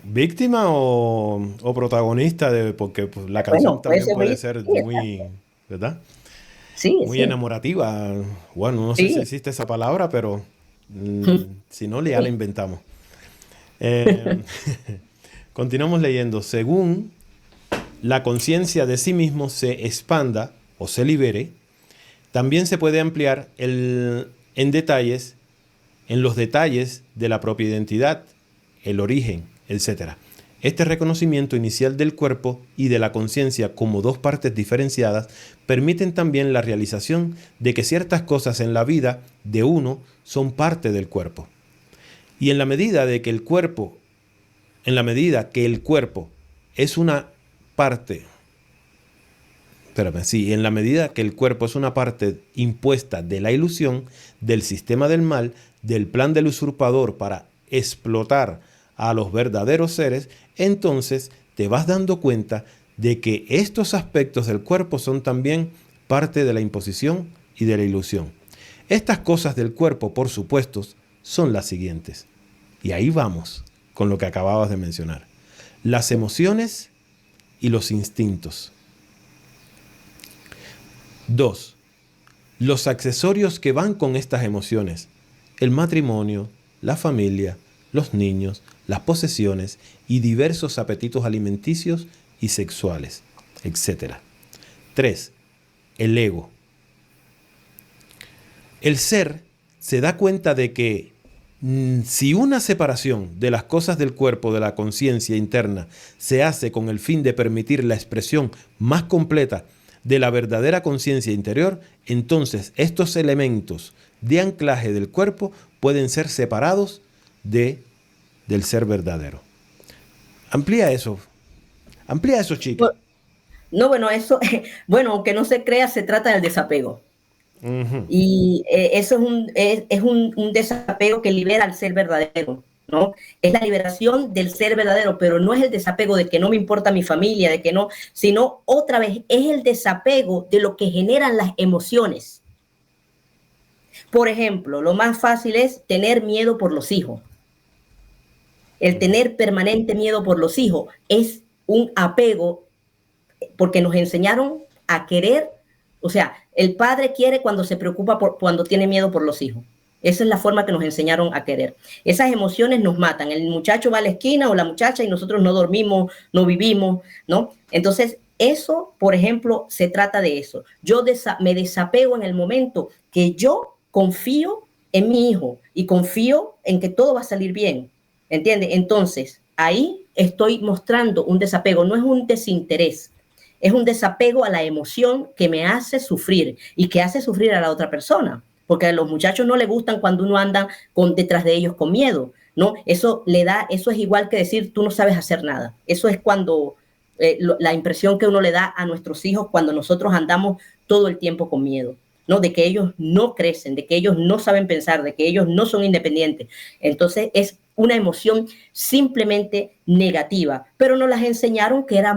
Speaker 1: ¿Víctima o protagonista? Porque pues, la canción también puede ser muy, ¿verdad?
Speaker 2: Sí,
Speaker 1: muy enamorativa. Bueno, no sé si existe esa palabra, pero si no, ya la inventamos. Eh, continuamos leyendo. Según la conciencia de sí mismo se expanda o se libere, también se puede ampliar en los detalles de la propia identidad, el origen, etc. Este reconocimiento inicial del cuerpo y de la conciencia como dos partes diferenciadas permiten también la realización de que ciertas cosas en la vida de uno son parte del cuerpo. Y en la medida que el cuerpo es una parte, en la medida que el cuerpo es una parte impuesta de la ilusión, del sistema del mal, del plan del usurpador para explotar a los verdaderos seres, entonces te vas dando cuenta de que estos aspectos del cuerpo son también parte de la imposición y de la ilusión. Estas cosas del cuerpo, por supuesto, son las siguientes. Y ahí vamos con lo que acababas de mencionar. Las emociones y los instintos. 2. Los accesorios que van con estas emociones. El matrimonio, la familia, los niños, las posesiones y diversos apetitos alimenticios y sexuales, etc. 3. El ego. El ser se da cuenta de que si una separación de las cosas del cuerpo de la conciencia interna se hace con el fin de permitir la expresión más completa de la verdadera conciencia interior, entonces estos elementos de anclaje del cuerpo pueden ser separados del ser verdadero. Amplía eso, chica.
Speaker 2: No, bueno, eso, bueno, aunque no se crea, se trata del desapego. Y eso es un desapego que libera al ser verdadero, ¿no? Es la liberación del ser verdadero, pero no es el desapego de que no me importa mi familia, de que no, sino otra vez es el desapego de lo que generan las emociones. Por ejemplo, lo más fácil es tener miedo por los hijos. El tener permanente miedo por los hijos es un apego porque nos enseñaron a querer. O sea, el padre quiere cuando se preocupa cuando tiene miedo por los hijos. Esa es la forma que nos enseñaron a querer. Esas emociones nos matan. El muchacho va a la esquina o la muchacha y nosotros no dormimos, no vivimos, ¿no? Entonces, eso, por ejemplo, se trata de eso. Yo me desapego en el momento que yo confío en mi hijo y confío en que todo va a salir bien, ¿entiendes? Entonces, ahí estoy mostrando un desapego, no es un desinterés. Es un desapego a la emoción que me hace sufrir y que hace sufrir a la otra persona. Porque a los muchachos no les gustan cuando uno anda detrás de ellos con miedo, ¿no? Eso es igual que decir tú no sabes hacer nada. Eso es cuando la impresión que uno le da a nuestros hijos cuando nosotros andamos todo el tiempo con miedo, ¿no? De que ellos no crecen, de que ellos no saben pensar, de que ellos no son independientes. Entonces es una emoción simplemente negativa, pero nos las enseñaron que era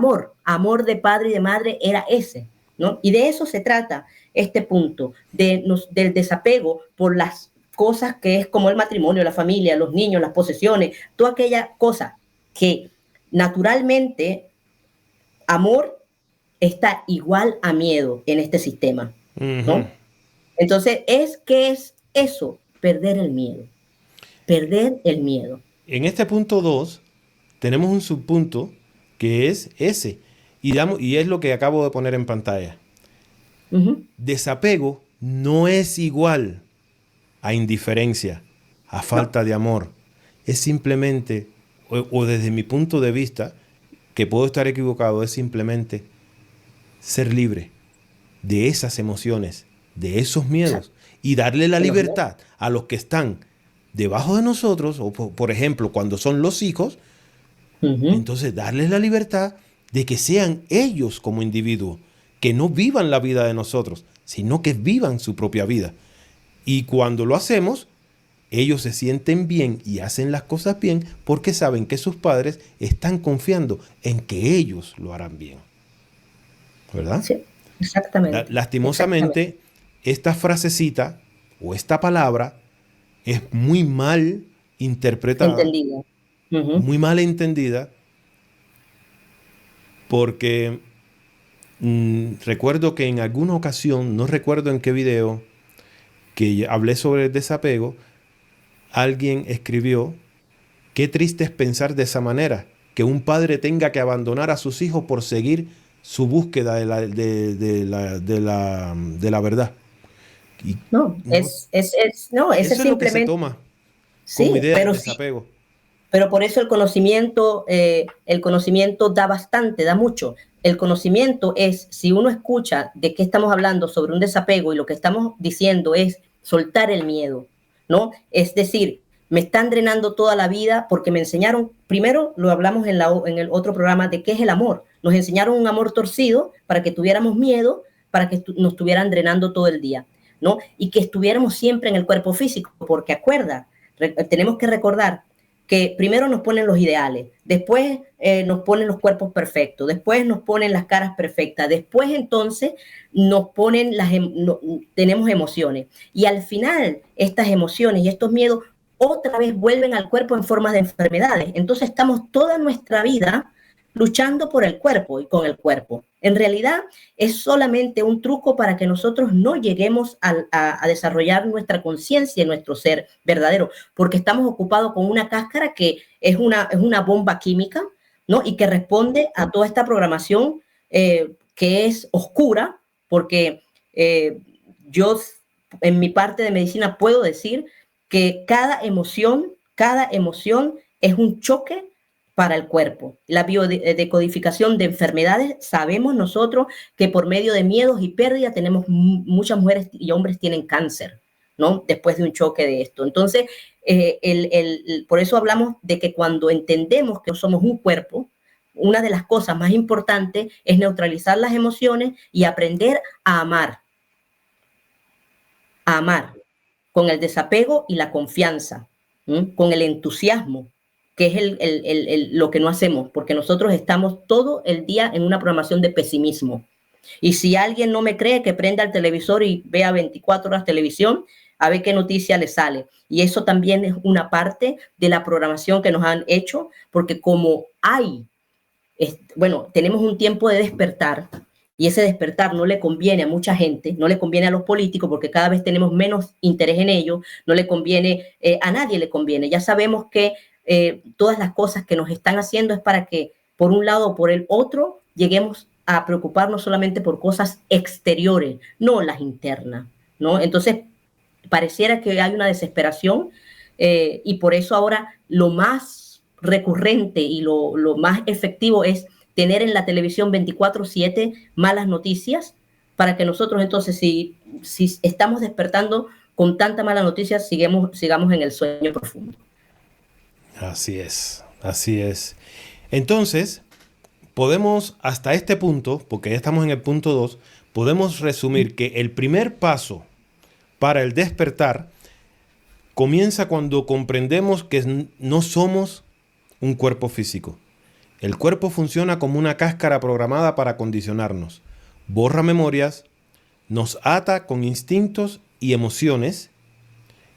Speaker 2: amor de padre y de madre era ese, ¿no? Y de eso se trata este punto, del desapego por las cosas que es como el matrimonio, la familia, los niños, las posesiones, toda aquella cosa que naturalmente amor está igual a miedo en este sistema, ¿no? Entonces, ¿qué es eso? Perder el miedo. Perder el miedo.
Speaker 1: En este punto 2 tenemos un subpunto que es ese, y es lo que acabo de poner en pantalla. Desapego no es igual a indiferencia, a falta de amor. Es simplemente, o desde mi punto de vista, que puedo estar equivocado, es simplemente ser libre de esas emociones, de esos miedos, y darle la libertad a los que están debajo de nosotros, o por ejemplo, cuando son los hijos, entonces darles la libertad de que sean ellos como individuos, que no vivan la vida de nosotros, sino que vivan su propia vida. Y cuando lo hacemos, ellos se sienten bien y hacen las cosas bien porque saben que sus padres están confiando en que ellos lo harán bien. ¿Verdad?
Speaker 2: Sí, exactamente.
Speaker 1: Lastimosamente, esta frasecita o esta palabra es muy mal interpretada,
Speaker 2: entendida.
Speaker 1: muy mal entendida, porque recuerdo que en alguna ocasión, no recuerdo en qué video, que hablé sobre el desapego, alguien escribió Qué triste es pensar de esa manera, que un padre tenga que abandonar a sus hijos por seguir su búsqueda de la verdad. Y
Speaker 2: No,
Speaker 1: no,
Speaker 2: no, ese
Speaker 1: eso es lo que se
Speaker 2: simplemente,
Speaker 1: toma como
Speaker 2: sí,
Speaker 1: idea del
Speaker 2: pero sí.
Speaker 1: desapego.
Speaker 2: Pero por eso el conocimiento da bastante, da mucho. El conocimiento es, si uno escucha de qué estamos hablando sobre un desapego y lo que estamos diciendo es soltar el miedo, ¿no? Es decir, me están drenando toda la vida porque me enseñaron, primero lo hablamos en el otro programa de qué es el amor. Nos enseñaron un amor torcido para que tuviéramos miedo, para que nos estuvieran drenando todo el día, ¿no? Y que estuviéramos siempre en el cuerpo físico, porque tenemos que recordar que primero nos ponen los ideales, después nos ponen los cuerpos perfectos, después nos ponen las caras perfectas, después entonces nos ponen tenemos emociones. Y al final estas emociones y estos miedos otra vez vuelven al cuerpo en forma de enfermedades. Entonces estamos toda nuestra vida luchando por el cuerpo y con el cuerpo. En realidad es solamente un truco para que nosotros no lleguemos a desarrollar nuestra conciencia y nuestro ser verdadero, porque estamos ocupados con una cáscara que es una bomba química, ¿no? Y que responde a toda esta programación que es oscura, porque yo en mi parte de medicina puedo decir que cada emoción es un choque para el cuerpo. La biodecodificación de enfermedades, sabemos nosotros que por medio de miedos y pérdidas tenemos muchas mujeres y hombres tienen cáncer, ¿no? Después de un choque de esto. Entonces, por eso hablamos de que cuando entendemos que somos un cuerpo, una de las cosas más importantes es neutralizar las emociones y aprender a amar con el desapego y la confianza, ¿sí? Con el entusiasmo, que es lo que no hacemos, porque nosotros estamos todo el día en una programación de pesimismo. Y si alguien no me cree, que prenda el televisor y vea 24 horas televisión, a ver qué noticia le sale. Y eso también es una parte de la programación que nos han hecho, porque como tenemos un tiempo de despertar, y ese despertar no le conviene a mucha gente, no le conviene a los políticos porque cada vez tenemos menos interés en ello, no le conviene, a nadie le conviene. Ya sabemos que todas las cosas que nos están haciendo es para que por un lado o por el otro lleguemos a preocuparnos solamente por cosas exteriores, no las internas, ¿no? Entonces, pareciera que hay una desesperación y por eso ahora lo más recurrente y lo más efectivo es tener en la televisión 24/7 malas noticias para que nosotros entonces, si estamos despertando con tanta mala noticia, sigamos en el sueño profundo.
Speaker 1: Así es, así es. Entonces, podemos hasta este punto, porque ya estamos en el punto 2, podemos resumir que el primer paso para el despertar comienza cuando comprendemos que no somos un cuerpo físico. El cuerpo funciona como una cáscara programada para condicionarnos. Borra memorias, nos ata con instintos y emociones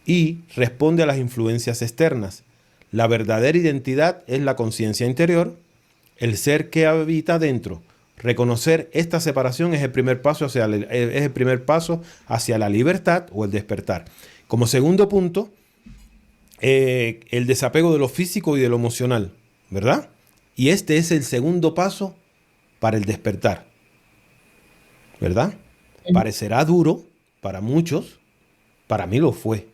Speaker 1: y responde a las influencias externas. La verdadera identidad es la conciencia interior, el ser que habita dentro. Reconocer esta separación es el primer paso hacia la libertad o el despertar. Como segundo punto, el desapego de lo físico y de lo emocional, ¿verdad? Y este es el segundo paso para el despertar, ¿verdad? Parecerá duro para muchos, para mí lo fue.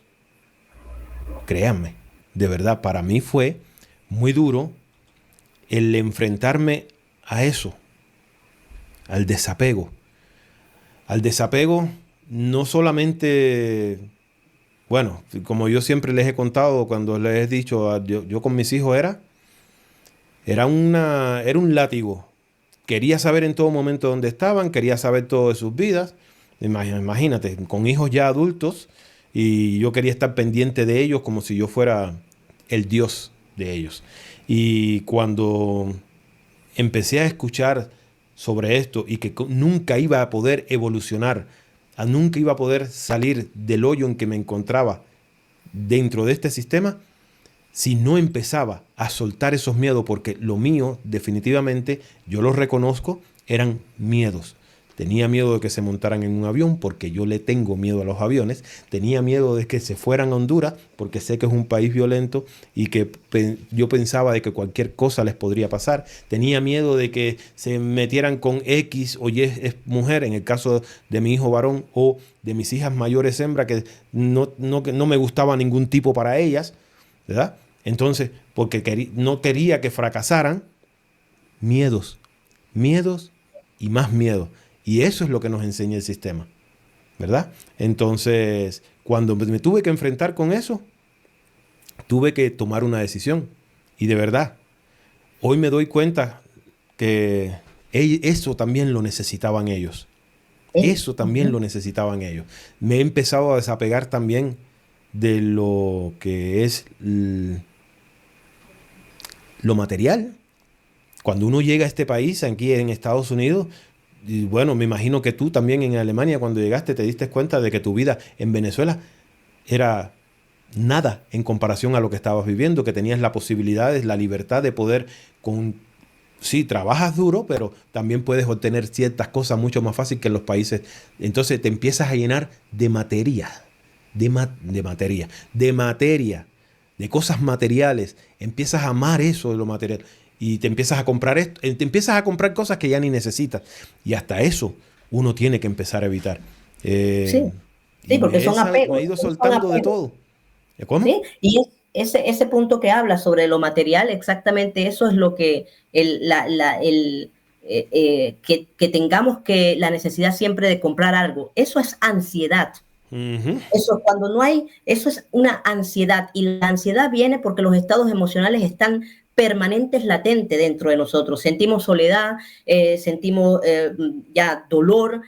Speaker 1: Créanme, de verdad, para mí fue muy duro el enfrentarme a eso, al desapego. Al desapego no solamente, bueno, como yo siempre les he contado, cuando les he dicho, yo con mis hijos era un látigo. Quería saber en todo momento dónde estaban, quería saber todo de sus vidas. Imagínate, con hijos ya adultos, y yo quería estar pendiente de ellos como si yo fuera el Dios de ellos. Y cuando empecé a escuchar sobre esto y que nunca iba a poder evolucionar, nunca iba a poder salir del hoyo en que me encontraba dentro de este sistema, si no empezaba a soltar esos miedos, porque lo mío definitivamente, yo los reconozco, eran miedos. tenía miedo de que se montaran en un avión porque yo le tengo miedo a los aviones, tenía miedo de que se fueran a Honduras porque sé que es un país violento y que yo pensaba de que cualquier cosa les podría pasar, tenía miedo de que se metieran con X o Y mujer, en el caso de mi hijo varón o de mis hijas mayores hembra, que no me gustaba ningún tipo para ellas, ¿verdad? Entonces, porque no quería que fracasaran, miedos, miedos y más miedo. Y eso es lo que nos enseña el sistema, ¿verdad? Entonces, cuando me tuve que enfrentar con eso, tuve que tomar una decisión. Y de verdad, hoy me doy cuenta que eso también lo necesitaban ellos.
Speaker 2: Sí.
Speaker 1: Eso también lo necesitaban ellos. Me he empezado a desapegar también de lo que es lo material. Cuando uno llega a este país, aquí en Estados Unidos, y bueno, me imagino que tú también en Alemania, cuando llegaste, te diste cuenta de que tu vida en Venezuela era nada en comparación a lo que estabas viviendo, que tenías la posibilidad, la libertad de poder, sí, trabajas duro, pero también puedes obtener ciertas cosas mucho más fácil que en los países. Entonces te empiezas a llenar de materia, de cosas materiales. Empiezas a amar eso de lo material y te empiezas a comprar te empiezas a comprar cosas que ya ni necesitas. Y hasta eso uno tiene que empezar a evitar.
Speaker 2: Sí,
Speaker 1: Y
Speaker 2: sí, porque son
Speaker 1: me he
Speaker 2: apegos,
Speaker 1: ido
Speaker 2: son
Speaker 1: soltando de
Speaker 2: apegos.
Speaker 1: todo. ¿Cómo?
Speaker 2: ¿Sí? Y ese punto que habla sobre lo material, exactamente eso es lo que que tengamos que la necesidad siempre de comprar algo. Eso es ansiedad.
Speaker 1: Ujú.
Speaker 2: Eso, cuando no hay, eso es una ansiedad y la ansiedad viene porque los estados emocionales están permanentes, latentes dentro de nosotros. Sentimos soledad, sentimos ya dolor,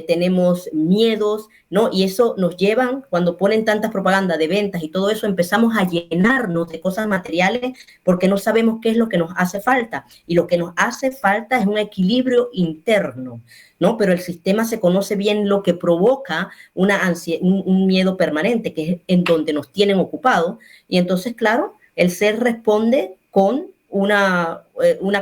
Speaker 2: tenemos miedos, ¿no? Y eso nos llevan, cuando ponen tantas propagandas de ventas y todo eso, empezamos a llenarnos de cosas materiales porque no sabemos qué es lo que nos hace falta. Y lo que nos hace falta es un equilibrio interno, ¿no? Pero el sistema se conoce bien lo que provoca un miedo permanente, que es en donde nos tienen ocupados. Y entonces, claro, el ser responde con una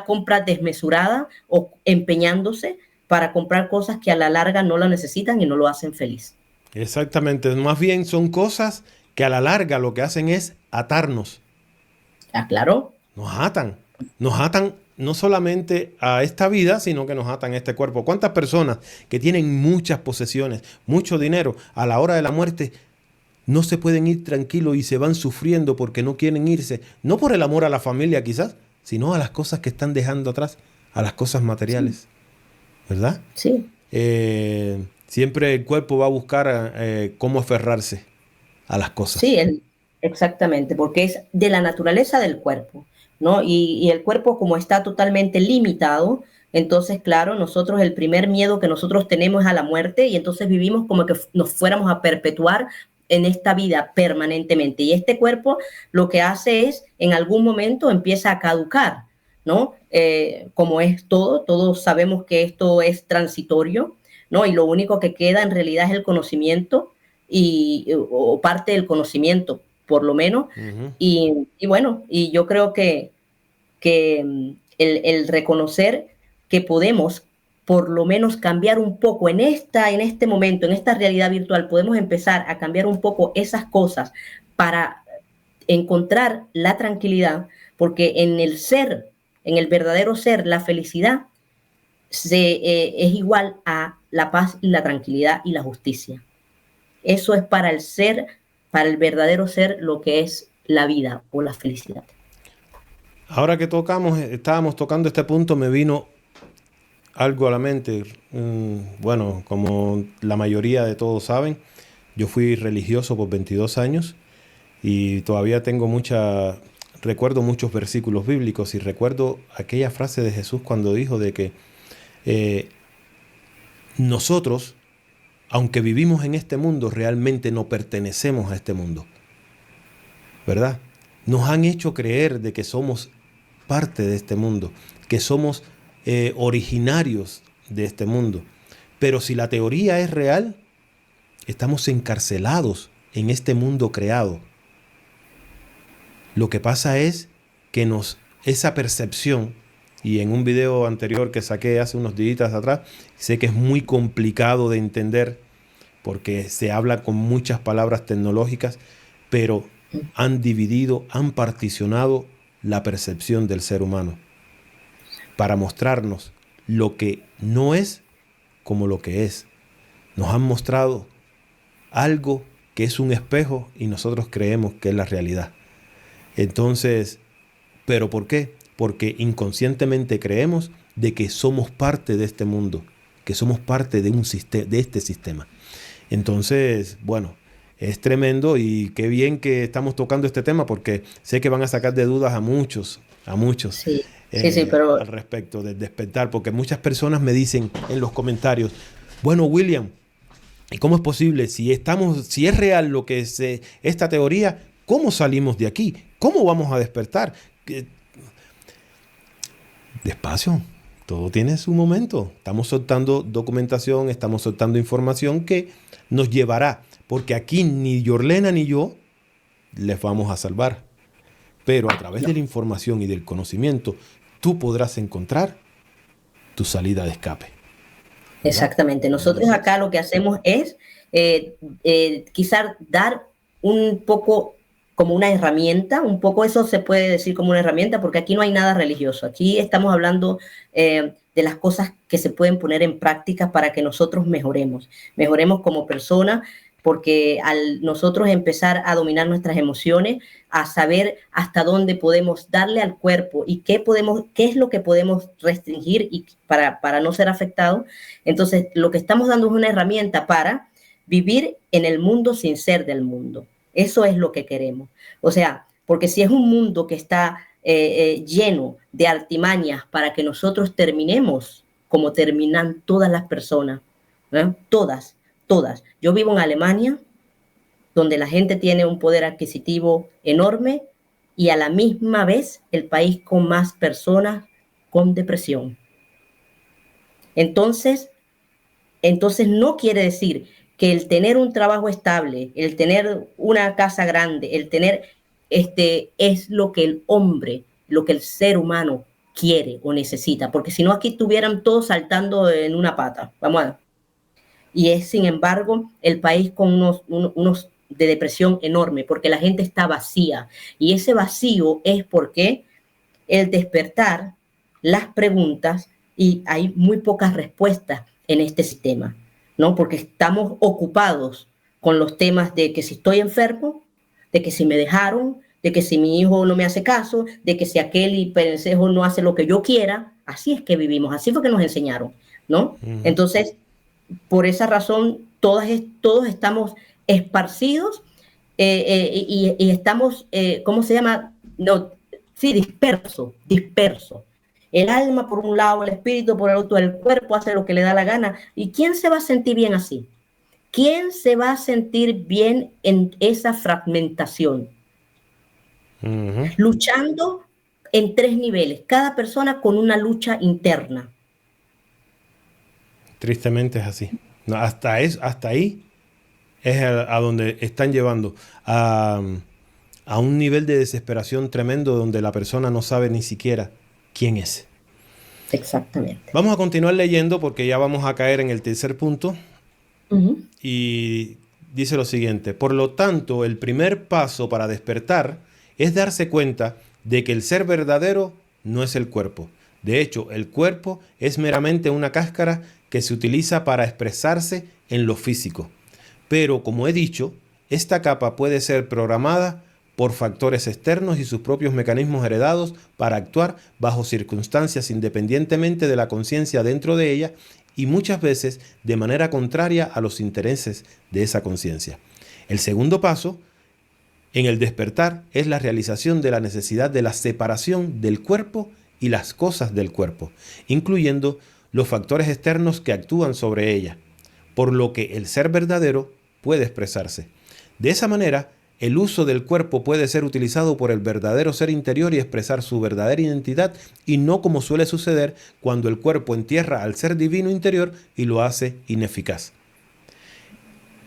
Speaker 2: compra desmesurada o empeñándose para comprar cosas que a la larga no lo necesitan y no lo hacen feliz.
Speaker 1: Exactamente. Más bien son cosas que a la larga lo que hacen es atarnos.
Speaker 2: ¿Ah, claro?
Speaker 1: Nos atan. Nos atan no solamente a esta vida, sino que nos atan a este cuerpo. ¿Cuántas personas que tienen muchas posesiones, mucho dinero, a la hora de la muerte no se pueden ir tranquilos y se van sufriendo porque no quieren irse? No por el amor a la familia quizás, sino a las cosas que están dejando atrás, a las cosas
Speaker 2: Sí,
Speaker 1: materiales, ¿verdad?
Speaker 2: sí,
Speaker 1: Siempre el cuerpo va a buscar cómo aferrarse a las
Speaker 2: sí,
Speaker 1: cosas.
Speaker 2: exactamente, porque es de la naturaleza del cuerpo, ¿no? Y el cuerpo como está totalmente limitado, entonces, claro, nosotros el primer miedo que nosotros tenemos es a la muerte y entonces vivimos como que nos fuéramos a perpetuar en esta vida permanentemente. Y este cuerpo lo que hace es, en algún momento empieza a caducar, ¿no? Como es todo, todos sabemos que esto es transitorio, ¿no? Y lo único que queda en realidad es el conocimiento o parte del conocimiento, por lo menos.
Speaker 1: Ujú.
Speaker 2: Y bueno, y yo creo que el reconocer que podemos por lo menos cambiar un poco en este momento, en esta realidad virtual, podemos empezar a cambiar un poco esas cosas para encontrar la tranquilidad, porque en el ser, en el verdadero ser, la felicidad es igual a la paz y la tranquilidad y la justicia. Eso es para el ser, para el verdadero ser, lo que es la vida o la felicidad.
Speaker 1: Ahora que estábamos tocando este punto, me vino algo a la mente. Bueno, como la mayoría de todos saben, yo fui religioso por 22 años y todavía recuerdo muchos versículos bíblicos y recuerdo aquella frase de Jesús cuando dijo de que eh, nosotros, aunque vivimos en este mundo, realmente no pertenecemos a este mundo, ¿verdad? Nos han hecho creer de que somos parte de este mundo, que somos originarios de este mundo. Pero si la teoría es real, estamos encarcelados en este mundo creado. Lo que pasa es que esa percepción y en un video anterior que saqué hace unos días atrás, sé que es muy complicado de entender porque se habla con muchas palabras tecnológicas, pero han dividido, han particionado la percepción del ser humano para mostrarnos lo que no es como lo que es. Nos han mostrado algo que es un espejo y nosotros creemos que es la realidad. Entonces, ¿pero por qué? Porque inconscientemente creemos de que somos parte de este mundo, que somos parte de de este sistema. Entonces, bueno, es tremendo y qué bien que estamos tocando este tema porque sé que van a sacar de dudas a muchos
Speaker 2: Sí, sí, pero
Speaker 1: al respecto del despertar, porque muchas personas me dicen en los comentarios, bueno, William, ¿y cómo es posible? Si es real lo que es esta teoría, ¿cómo salimos de aquí? ¿Cómo vamos a despertar? Despacio, todo tiene su momento. Estamos soltando documentación, estamos soltando información que nos llevará, porque aquí ni Yorlena ni yo les vamos a salvar. Pero a través de la información y del conocimiento, tú podrás encontrar tu salida de escape. ¿Verdad?
Speaker 2: exactamente. Nosotros acá lo que hacemos es quizás dar un poco como una herramienta, un poco eso se puede decir como una herramienta, porque aquí no hay nada religioso. Aquí estamos hablando de las cosas que se pueden poner en práctica para que nosotros mejoremos como personas, porque al nosotros empezar a dominar nuestras emociones, a saber hasta dónde podemos darle al cuerpo y qué es lo que podemos restringir y para no ser afectados, entonces lo que estamos dando es una herramienta para vivir en el mundo sin ser del mundo. Eso es lo que queremos. O sea, porque si es un mundo que está lleno de artimañas para que nosotros terminemos como terminan todas las personas, ¿eh? Todas. Yo vivo en Alemania, donde la gente tiene un poder adquisitivo enorme y a la misma vez el país con más personas con depresión. Entonces no quiere decir que el tener un trabajo estable, el tener una casa grande, el tener es lo que el hombre, lo que el ser humano quiere o necesita, porque si no aquí estuvieran todos saltando en una pata. Vamos a ver. Y es, sin embargo, el país con unos de depresión enorme, porque la gente está vacía. Y ese vacío es porque el despertar, las preguntas, y hay muy pocas respuestas en este sistema, ¿no? Porque estamos ocupados con los temas de que si estoy enfermo, de que si me dejaron, de que si mi hijo no me hace caso, de que si aquel y pensejo no hace lo que yo quiera. Así es que vivimos, así fue que nos enseñaron, ¿no? Entonces, por esa razón, todos estamos esparcidos y estamos, ¿cómo se llama? No, sí, disperso. El alma por un lado, el espíritu por el otro, el cuerpo hace lo que le da la gana. ¿Y quién se va a sentir bien así? ¿Quién se va a sentir bien en esa fragmentación? Luchando en 3 niveles, cada persona con una lucha interna.
Speaker 1: Tristemente es así. No, hasta ahí es a donde están llevando a un nivel de desesperación tremendo donde la persona no sabe ni siquiera quién es.
Speaker 2: Exactamente.
Speaker 1: Vamos a continuar leyendo porque ya vamos a caer en el tercer punto. Y dice lo siguiente: por lo tanto, el primer paso para despertar es darse cuenta de que el ser verdadero no es el cuerpo. De hecho, el cuerpo es meramente una cáscara que se utiliza para expresarse en lo físico. Pero, como he dicho, esta capa puede ser programada por factores externos y sus propios mecanismos heredados para actuar bajo circunstancias independientemente de la conciencia dentro de ella y muchas veces de manera contraria a los intereses de esa conciencia. El segundo paso en el despertar es la realización de la necesidad de la separación del cuerpo y las cosas del cuerpo, incluyendo los factores externos que actúan sobre ella, por lo que el ser verdadero puede expresarse. De esa manera, el uso del cuerpo puede ser utilizado por el verdadero ser interior y expresar su verdadera identidad, y no como suele suceder cuando el cuerpo entierra al ser divino interior y lo hace ineficaz.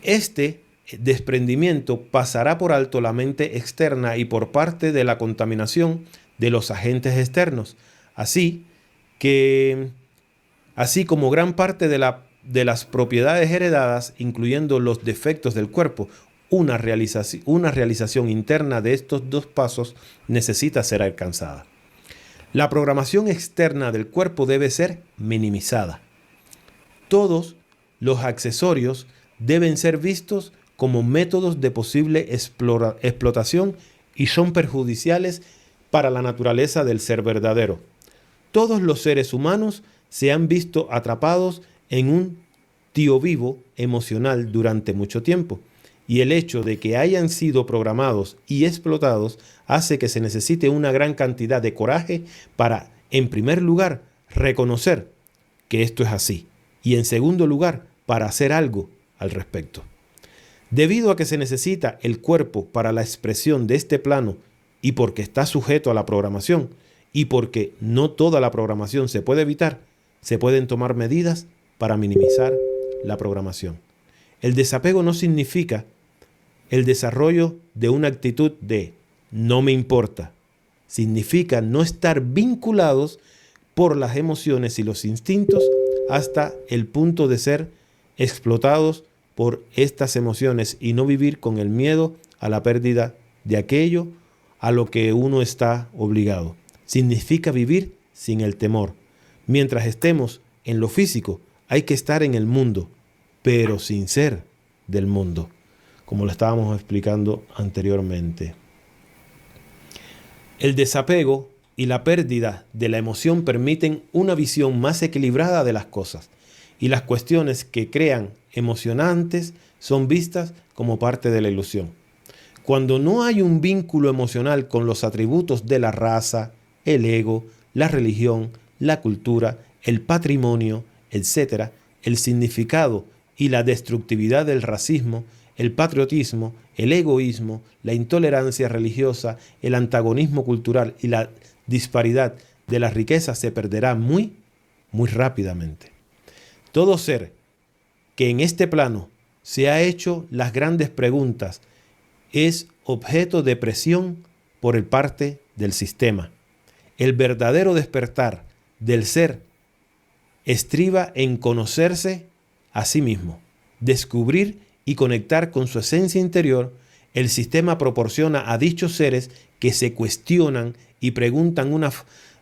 Speaker 1: Este desprendimiento pasará por alto la mente externa y por parte de la contaminación de los agentes externos. Así que así como gran parte de las propiedades heredadas, incluyendo los defectos del cuerpo, una realización interna de estos dos pasos necesita ser alcanzada. La programación externa del cuerpo debe ser minimizada. Todos los accesorios deben ser vistos como métodos de posible explotación y son perjudiciales para la naturaleza del ser verdadero. Todos los seres humanos se han visto atrapados en un tío vivo emocional durante mucho tiempo, y el hecho de que hayan sido programados y explotados hace que se necesite una gran cantidad de coraje para, en primer lugar, reconocer que esto es así, y en segundo lugar, para hacer algo al respecto. Debido a que se necesita el cuerpo para la expresión de este plano y porque está sujeto a la programación y porque no toda la programación se puede evitar, se pueden tomar medidas para minimizar la programación. El desapego no significa el desarrollo de una actitud de no me importa. Significa no estar vinculados por las emociones y los instintos hasta el punto de ser explotados por estas emociones y no vivir con el miedo a la pérdida de aquello a lo que uno está obligado. Significa vivir sin el temor. Mientras estemos en lo físico, hay que estar en el mundo, pero sin ser del mundo, como lo estábamos explicando anteriormente. El desapego y la pérdida de la emoción permiten una visión más equilibrada de las cosas, y las cuestiones que crean emocionantes son vistas como parte de la ilusión. Cuando no hay un vínculo emocional con los atributos de la raza, el ego, la religión, la cultura, el patrimonio, etc., el significado y la destructividad del racismo, el patriotismo, el egoísmo, la intolerancia religiosa, el antagonismo cultural y la disparidad de la riqueza se perderá muy rápidamente. Todo ser que en este plano se ha hecho las grandes preguntas es objeto de presión por el parte del sistema. El verdadero despertar del ser estriba en conocerse a sí mismo, descubrir y conectar con su esencia interior. El sistema proporciona a dichos seres que se cuestionan y preguntan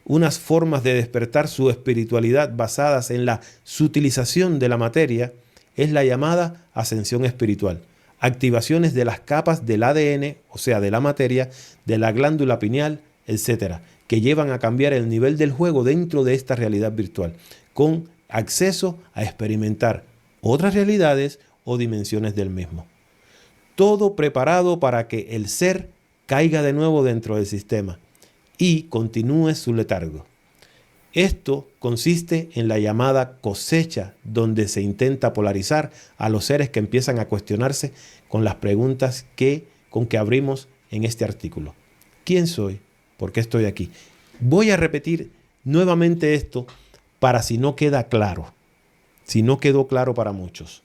Speaker 1: unas formas de despertar su espiritualidad basadas en la sutilización de la materia. Es la llamada ascensión espiritual. Activaciones de las capas del ADN, o sea, de la materia, de la glándula pineal, etc., que llevan a cambiar el nivel del juego dentro de esta realidad virtual, con acceso a experimentar otras realidades o dimensiones del mismo. Todo preparado para que el ser caiga de nuevo dentro del sistema y continúe su letargo. Esto consiste en la llamada cosecha, donde se intenta polarizar a los seres que empiezan a cuestionarse con las preguntas con que abrimos en este artículo. ¿Quién soy? ¿Por qué estoy aquí? Voy a repetir nuevamente esto para si no queda claro, si no quedó claro para muchos,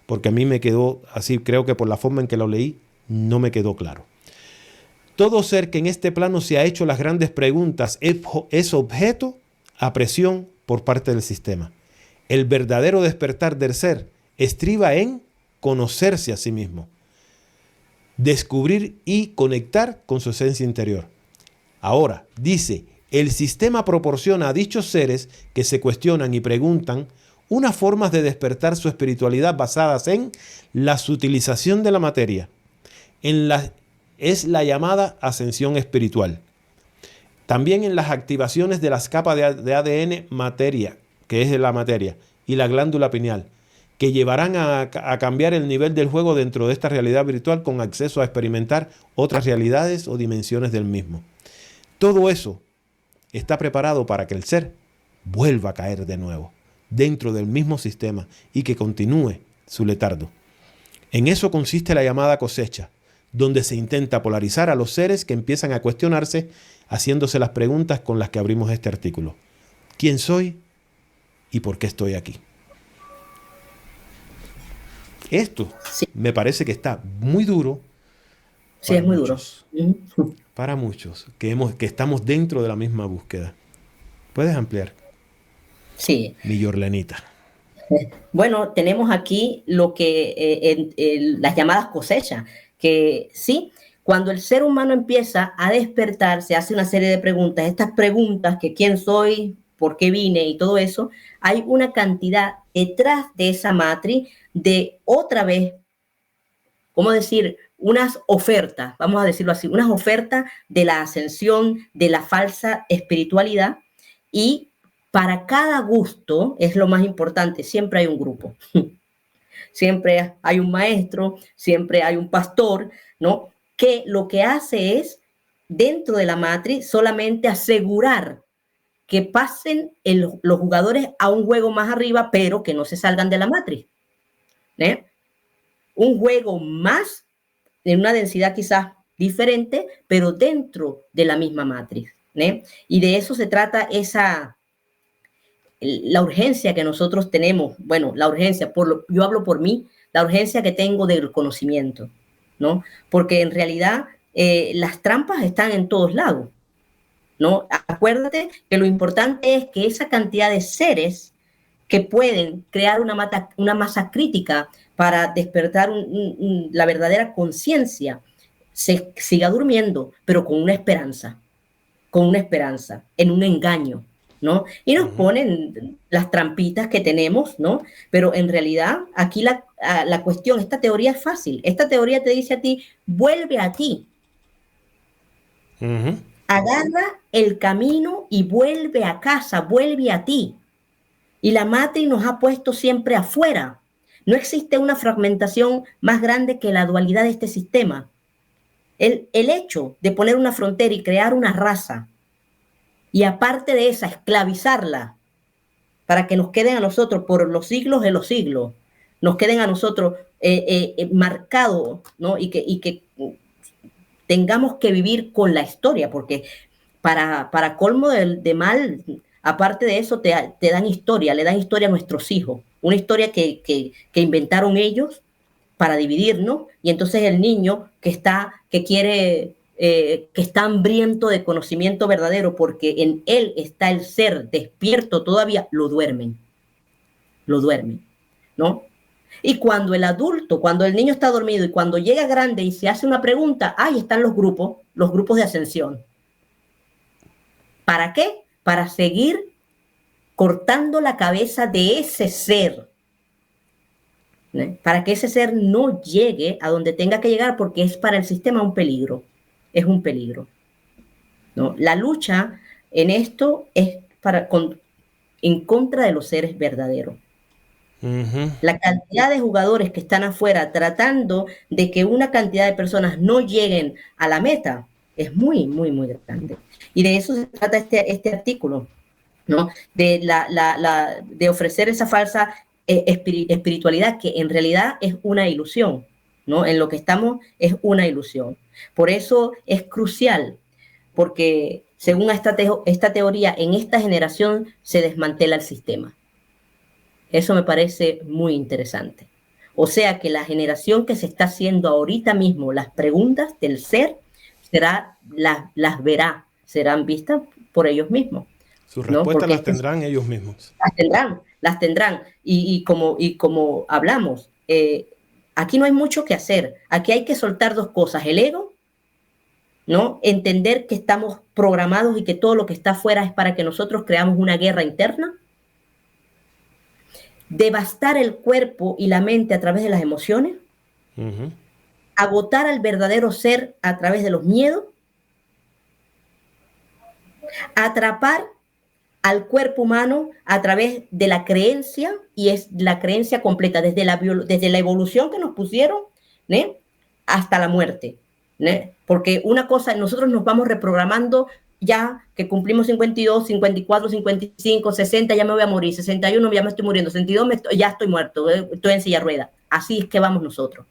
Speaker 1: porque a mí me quedó así, creo que por la forma en que lo leí, no me quedó claro. Todo ser que en este plano se ha hecho las grandes preguntas es objeto a presión por parte del sistema. El verdadero despertar del ser estriba en conocerse a sí mismo, descubrir y conectar con su esencia interior. Ahora, dice, el sistema proporciona a dichos seres que se cuestionan y preguntan unas formas de despertar su espiritualidad basadas en la sutilización de la materia. Es la llamada ascensión espiritual. También en las activaciones de las capas de ADN materia, que es la materia, y la glándula pineal, que llevarán a cambiar el nivel del juego dentro de esta realidad virtual con acceso a experimentar otras realidades o dimensiones del mismo. Todo eso está preparado para que el ser vuelva a caer de nuevo dentro del mismo sistema y que continúe su letargo. En eso consiste la llamada cosecha, donde se intenta polarizar a los seres que empiezan a cuestionarse, haciéndose las preguntas con las que abrimos este artículo. ¿Quién soy y por qué estoy aquí? Esto me parece que está muy duro.
Speaker 2: Sí, es muy duro.
Speaker 1: Para muchos que estamos dentro de la misma búsqueda. ¿Puedes ampliar?
Speaker 2: Sí.
Speaker 1: mi Yorlenita.
Speaker 2: Bueno, tenemos aquí lo que las llamadas cosechas, que sí, cuando el ser humano empieza a despertar, se hace una serie de preguntas, estas preguntas que quién soy, por qué vine y todo eso, hay una cantidad detrás de esa matriz de otra vez, ¿cómo decir? Unas ofertas, vamos a decirlo así, unas ofertas de la ascensión, de la falsa espiritualidad, y para cada gusto, es lo más importante, siempre hay un grupo. Siempre hay un maestro, siempre hay un pastor, ¿no? Que lo que hace es, dentro de la matriz, solamente asegurar que pasen los jugadores a un juego más arriba, pero que no se salgan de la matriz. ¿Eh? Un juego más, de una densidad quizás diferente, pero dentro de la misma matriz. Y de eso se trata la urgencia que nosotros tenemos, bueno, la urgencia, yo hablo por mí, la urgencia que tengo del conocimiento, ¿no? Porque en realidad las trampas están en todos lados, ¿no? Acuérdate que lo importante es que esa cantidad de seres que pueden crear una masa crítica para despertar la verdadera conciencia, se siga durmiendo, pero con una esperanza, en un engaño, ¿no? Y nos ponen las trampitas que tenemos, ¿no? Pero en realidad aquí la cuestión, esta teoría es fácil. Esta teoría te dice a ti, vuelve a ti. Agarra el camino y vuelve a casa, vuelve a ti. Y la matriz nos ha puesto siempre afuera. No existe una fragmentación más grande que la dualidad de este sistema. El hecho de poner una frontera y crear una raza, y aparte de esa, esclavizarla para que nos queden a nosotros por los siglos de los siglos, nos queden a nosotros marcados, ¿no? Y que tengamos que vivir con la historia, porque para colmo de mal, aparte de eso, te dan historia, le dan historia a nuestros hijos, una historia que inventaron ellos para dividirnos, y entonces el niño que quiere, que está hambriento de conocimiento verdadero, porque en él está el ser despierto todavía, lo duermen, ¿no? Y cuando el adulto, cuando el niño está dormido y cuando llega grande y se hace una pregunta, ahí están los grupos de ascensión. ¿Para qué? Para seguir cortando la cabeza de ese ser, ¿no? Para que ese ser no llegue a donde tenga que llegar, porque es para el sistema un peligro, es un peligro, ¿no? La lucha en esto es en contra de los seres verdaderos. La cantidad de jugadores que están afuera tratando de que una cantidad de personas no lleguen a la meta es muy, muy, muy grande. Y de eso se trata este artículo, ¿no? De ofrecer esa falsa espiritualidad que en realidad es una ilusión, ¿no? En lo que estamos es una ilusión. Por eso es crucial, porque según esta teoría, en esta generación se desmantela el sistema. Eso me parece muy interesante. O sea que la generación que se está haciendo ahorita mismo las preguntas del ser, las verá, serán vistas por ellos mismos.
Speaker 1: Sus
Speaker 2: ¿No?
Speaker 1: respuestas
Speaker 2: Porque
Speaker 1: las tendrán ellos mismos.
Speaker 2: las tendrán. Y como hablamos, aquí no hay mucho que hacer. Aquí hay que soltar dos cosas: el ego, ¿no? Entender que estamos programados y que todo lo que está afuera es para que nosotros creamos una guerra interna. Devastar el cuerpo y la mente a través de las emociones. Agotar al verdadero ser a través de los miedos. Atrapar al cuerpo humano a través de la creencia, y es la creencia completa, desde la evolución que nos pusieron, ¿né? Hasta la muerte, ¿né? Porque una cosa, nosotros nos vamos reprogramando ya que cumplimos 52, 54, 55, 60, ya me voy a morir, 61, ya me estoy muriendo, 62, ya estoy muerto, estoy en silla de ruedas. Así es que vamos nosotros.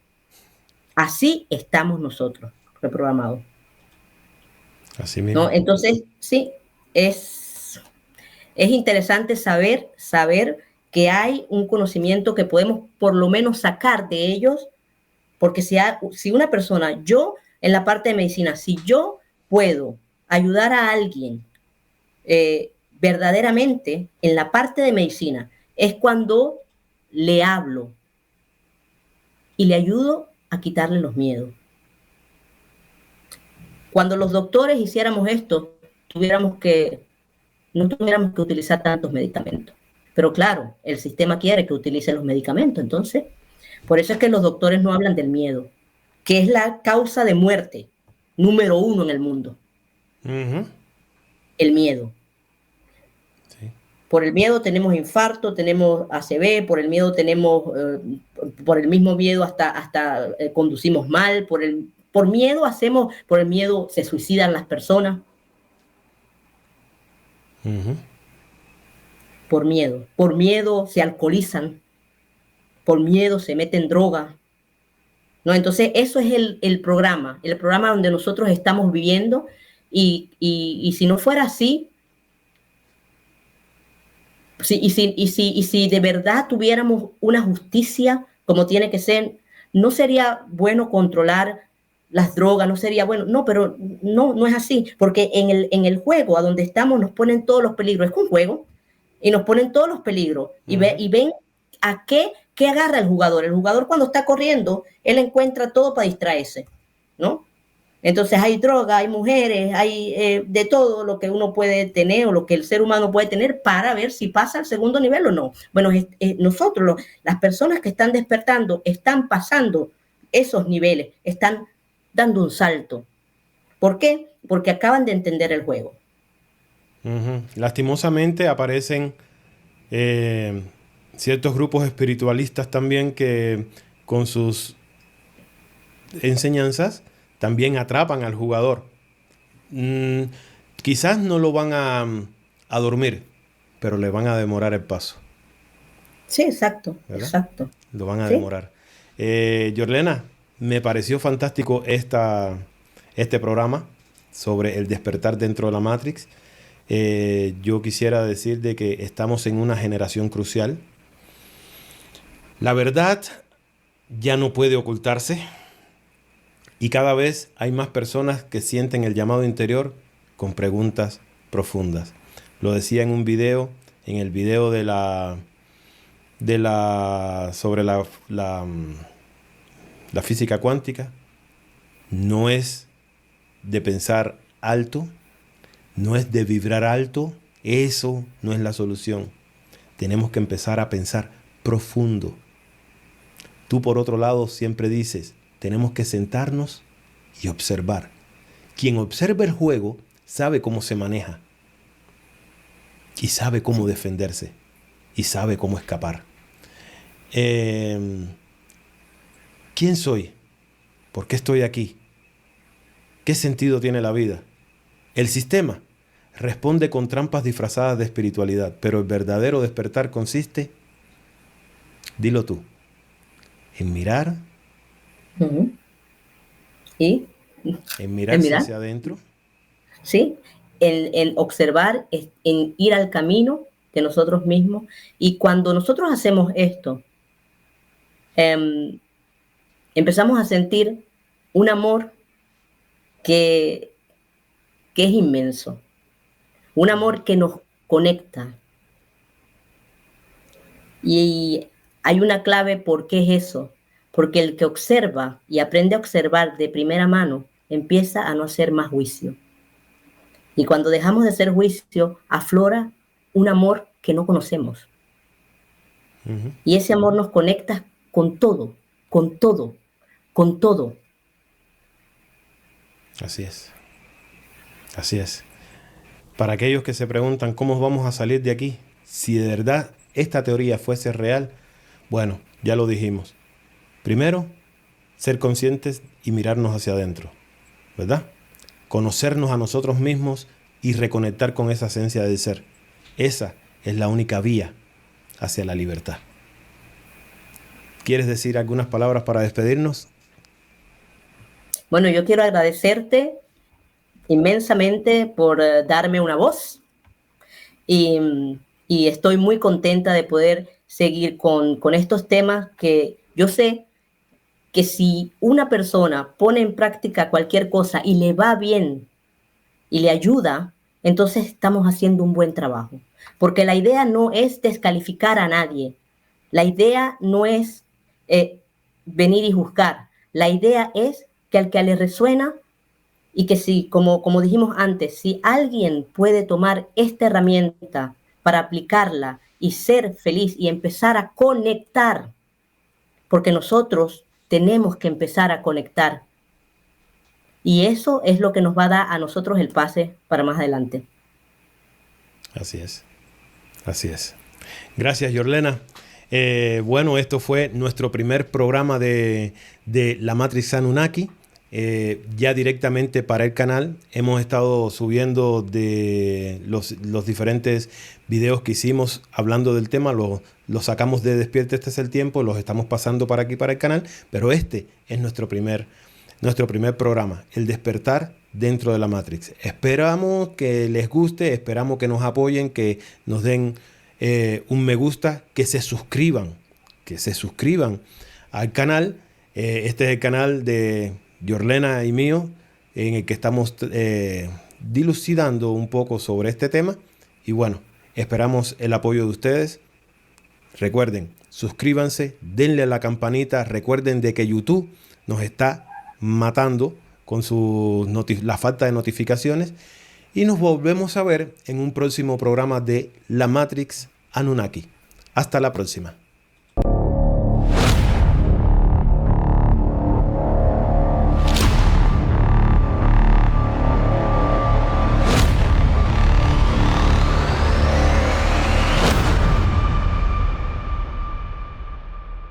Speaker 2: Así estamos nosotros, reprogramados.
Speaker 1: Así mismo.
Speaker 2: ¿No? Entonces, sí, es interesante saber que hay un conocimiento que podemos por lo menos sacar de ellos, porque si una persona, yo en la parte de medicina, si yo puedo ayudar a alguien verdaderamente en la parte de medicina es cuando le hablo y le ayudo a quitarle los miedos. Cuando los doctores hiciéramos esto, no tuviéramos que utilizar tantos medicamentos. Pero claro, el sistema quiere que utilice los medicamentos. Entonces, por eso es que los doctores no hablan del miedo, que es la causa de muerte número 1 en el mundo. El miedo. Sí. Por el miedo tenemos infarto, tenemos ACV, por el miedo tenemos, por el mismo miedo hasta conducimos mal, por el miedo se suicidan las personas. Por miedo se alcoholizan, por miedo se meten droga, ¿no? Entonces eso es el programa donde nosotros estamos viviendo y si no fuera así, si de verdad tuviéramos una justicia como tiene que ser, no sería bueno controlar las drogas, no sería bueno, no, pero no es así, porque en el juego a donde estamos nos ponen todos los peligros, es un juego, y nos ponen todos los peligros, y ven a qué agarra el jugador. El jugador cuando está corriendo, él encuentra todo para distraerse, ¿no? Entonces hay droga, hay mujeres, hay de todo lo que uno puede tener o lo que el ser humano puede tener para ver si pasa al segundo nivel o no. Bueno, nosotros, las personas que están despertando, están pasando esos niveles, están dando un salto. ¿Por qué? Porque acaban de entender el juego.
Speaker 1: Lastimosamente aparecen ciertos grupos espiritualistas también que con sus enseñanzas también atrapan al jugador. Quizás no lo van a dormir, pero le van a demorar el paso.
Speaker 2: Sí, exacto, ¿verdad? Exacto.
Speaker 1: Lo van a demorar. Yorlena, me pareció fantástico este programa sobre el despertar dentro de la Matrix. Yo quisiera decir de que estamos en una generación crucial. La verdad ya no puede ocultarse y cada vez hay más personas que sienten el llamado interior con preguntas profundas. Lo decía en un video, en el video sobre la física cuántica. No es de pensar alto, no es de vibrar alto, eso no es la solución. Tenemos que empezar a pensar profundo. Tú, por otro lado, siempre dices, tenemos que sentarnos y observar. Quien observa el juego sabe cómo se maneja y sabe cómo defenderse y sabe cómo escapar. ¿Quién soy? ¿Por qué estoy aquí? ¿Qué sentido tiene la vida? El sistema responde con trampas disfrazadas de espiritualidad, pero el verdadero despertar consiste, dilo tú, en mirar.
Speaker 2: ¿Y?
Speaker 1: En mirarse hacia adentro.
Speaker 2: Sí, en observar, en ir al camino de nosotros mismos. Y cuando nosotros hacemos esto, empezamos a sentir un amor que es inmenso, un amor que nos conecta. Y hay una clave por qué es eso, porque el que observa y aprende a observar de primera mano empieza a no hacer más juicio. Y cuando dejamos de hacer juicio, aflora un amor que no conocemos. Y ese amor nos conecta con todo, con todo, con todo.
Speaker 1: Así es. Así es. Para aquellos que se preguntan cómo vamos a salir de aquí, si de verdad esta teoría fuese real, bueno, ya lo dijimos. Primero, ser conscientes y mirarnos hacia adentro, ¿verdad? Conocernos a nosotros mismos y reconectar con esa esencia del ser. Esa es la única vía hacia la libertad. ¿Quieres decir algunas palabras para despedirnos?
Speaker 2: Bueno, yo quiero agradecerte inmensamente por darme una voz y estoy muy contenta de poder seguir con estos temas que yo sé que si una persona pone en práctica cualquier cosa y le va bien y le ayuda, entonces estamos haciendo un buen trabajo. Porque la idea no es descalificar a nadie. La idea no es venir y juzgar. La idea es que al que le resuena y que si, como dijimos antes, si alguien puede tomar esta herramienta para aplicarla y ser feliz y empezar a conectar, porque nosotros tenemos que empezar a conectar. Y eso es lo que nos va a dar a nosotros el pase para más adelante.
Speaker 1: Así es. Así es. Gracias, Yorlena. Bueno, esto fue nuestro primer programa de la Matrix Anunnaki. Ya directamente para el canal hemos estado subiendo de los diferentes videos que hicimos hablando del tema. Los sacamos de Despierta, este es el tiempo, los estamos pasando para aquí, para el canal. Pero este es nuestro primer programa, El Despertar dentro de la Matrix. Esperamos que les guste, esperamos que nos apoyen, que nos den un me gusta, que se suscriban al canal. Este es el canal de Yorlena y mío, en el que estamos dilucidando un poco sobre este tema. Y bueno, esperamos el apoyo de ustedes. Recuerden, suscríbanse, denle a la campanita. Recuerden de que YouTube nos está matando con la falta de notificaciones. Y nos volvemos a ver en un próximo programa de La Matrix Anunnaki. Hasta la próxima.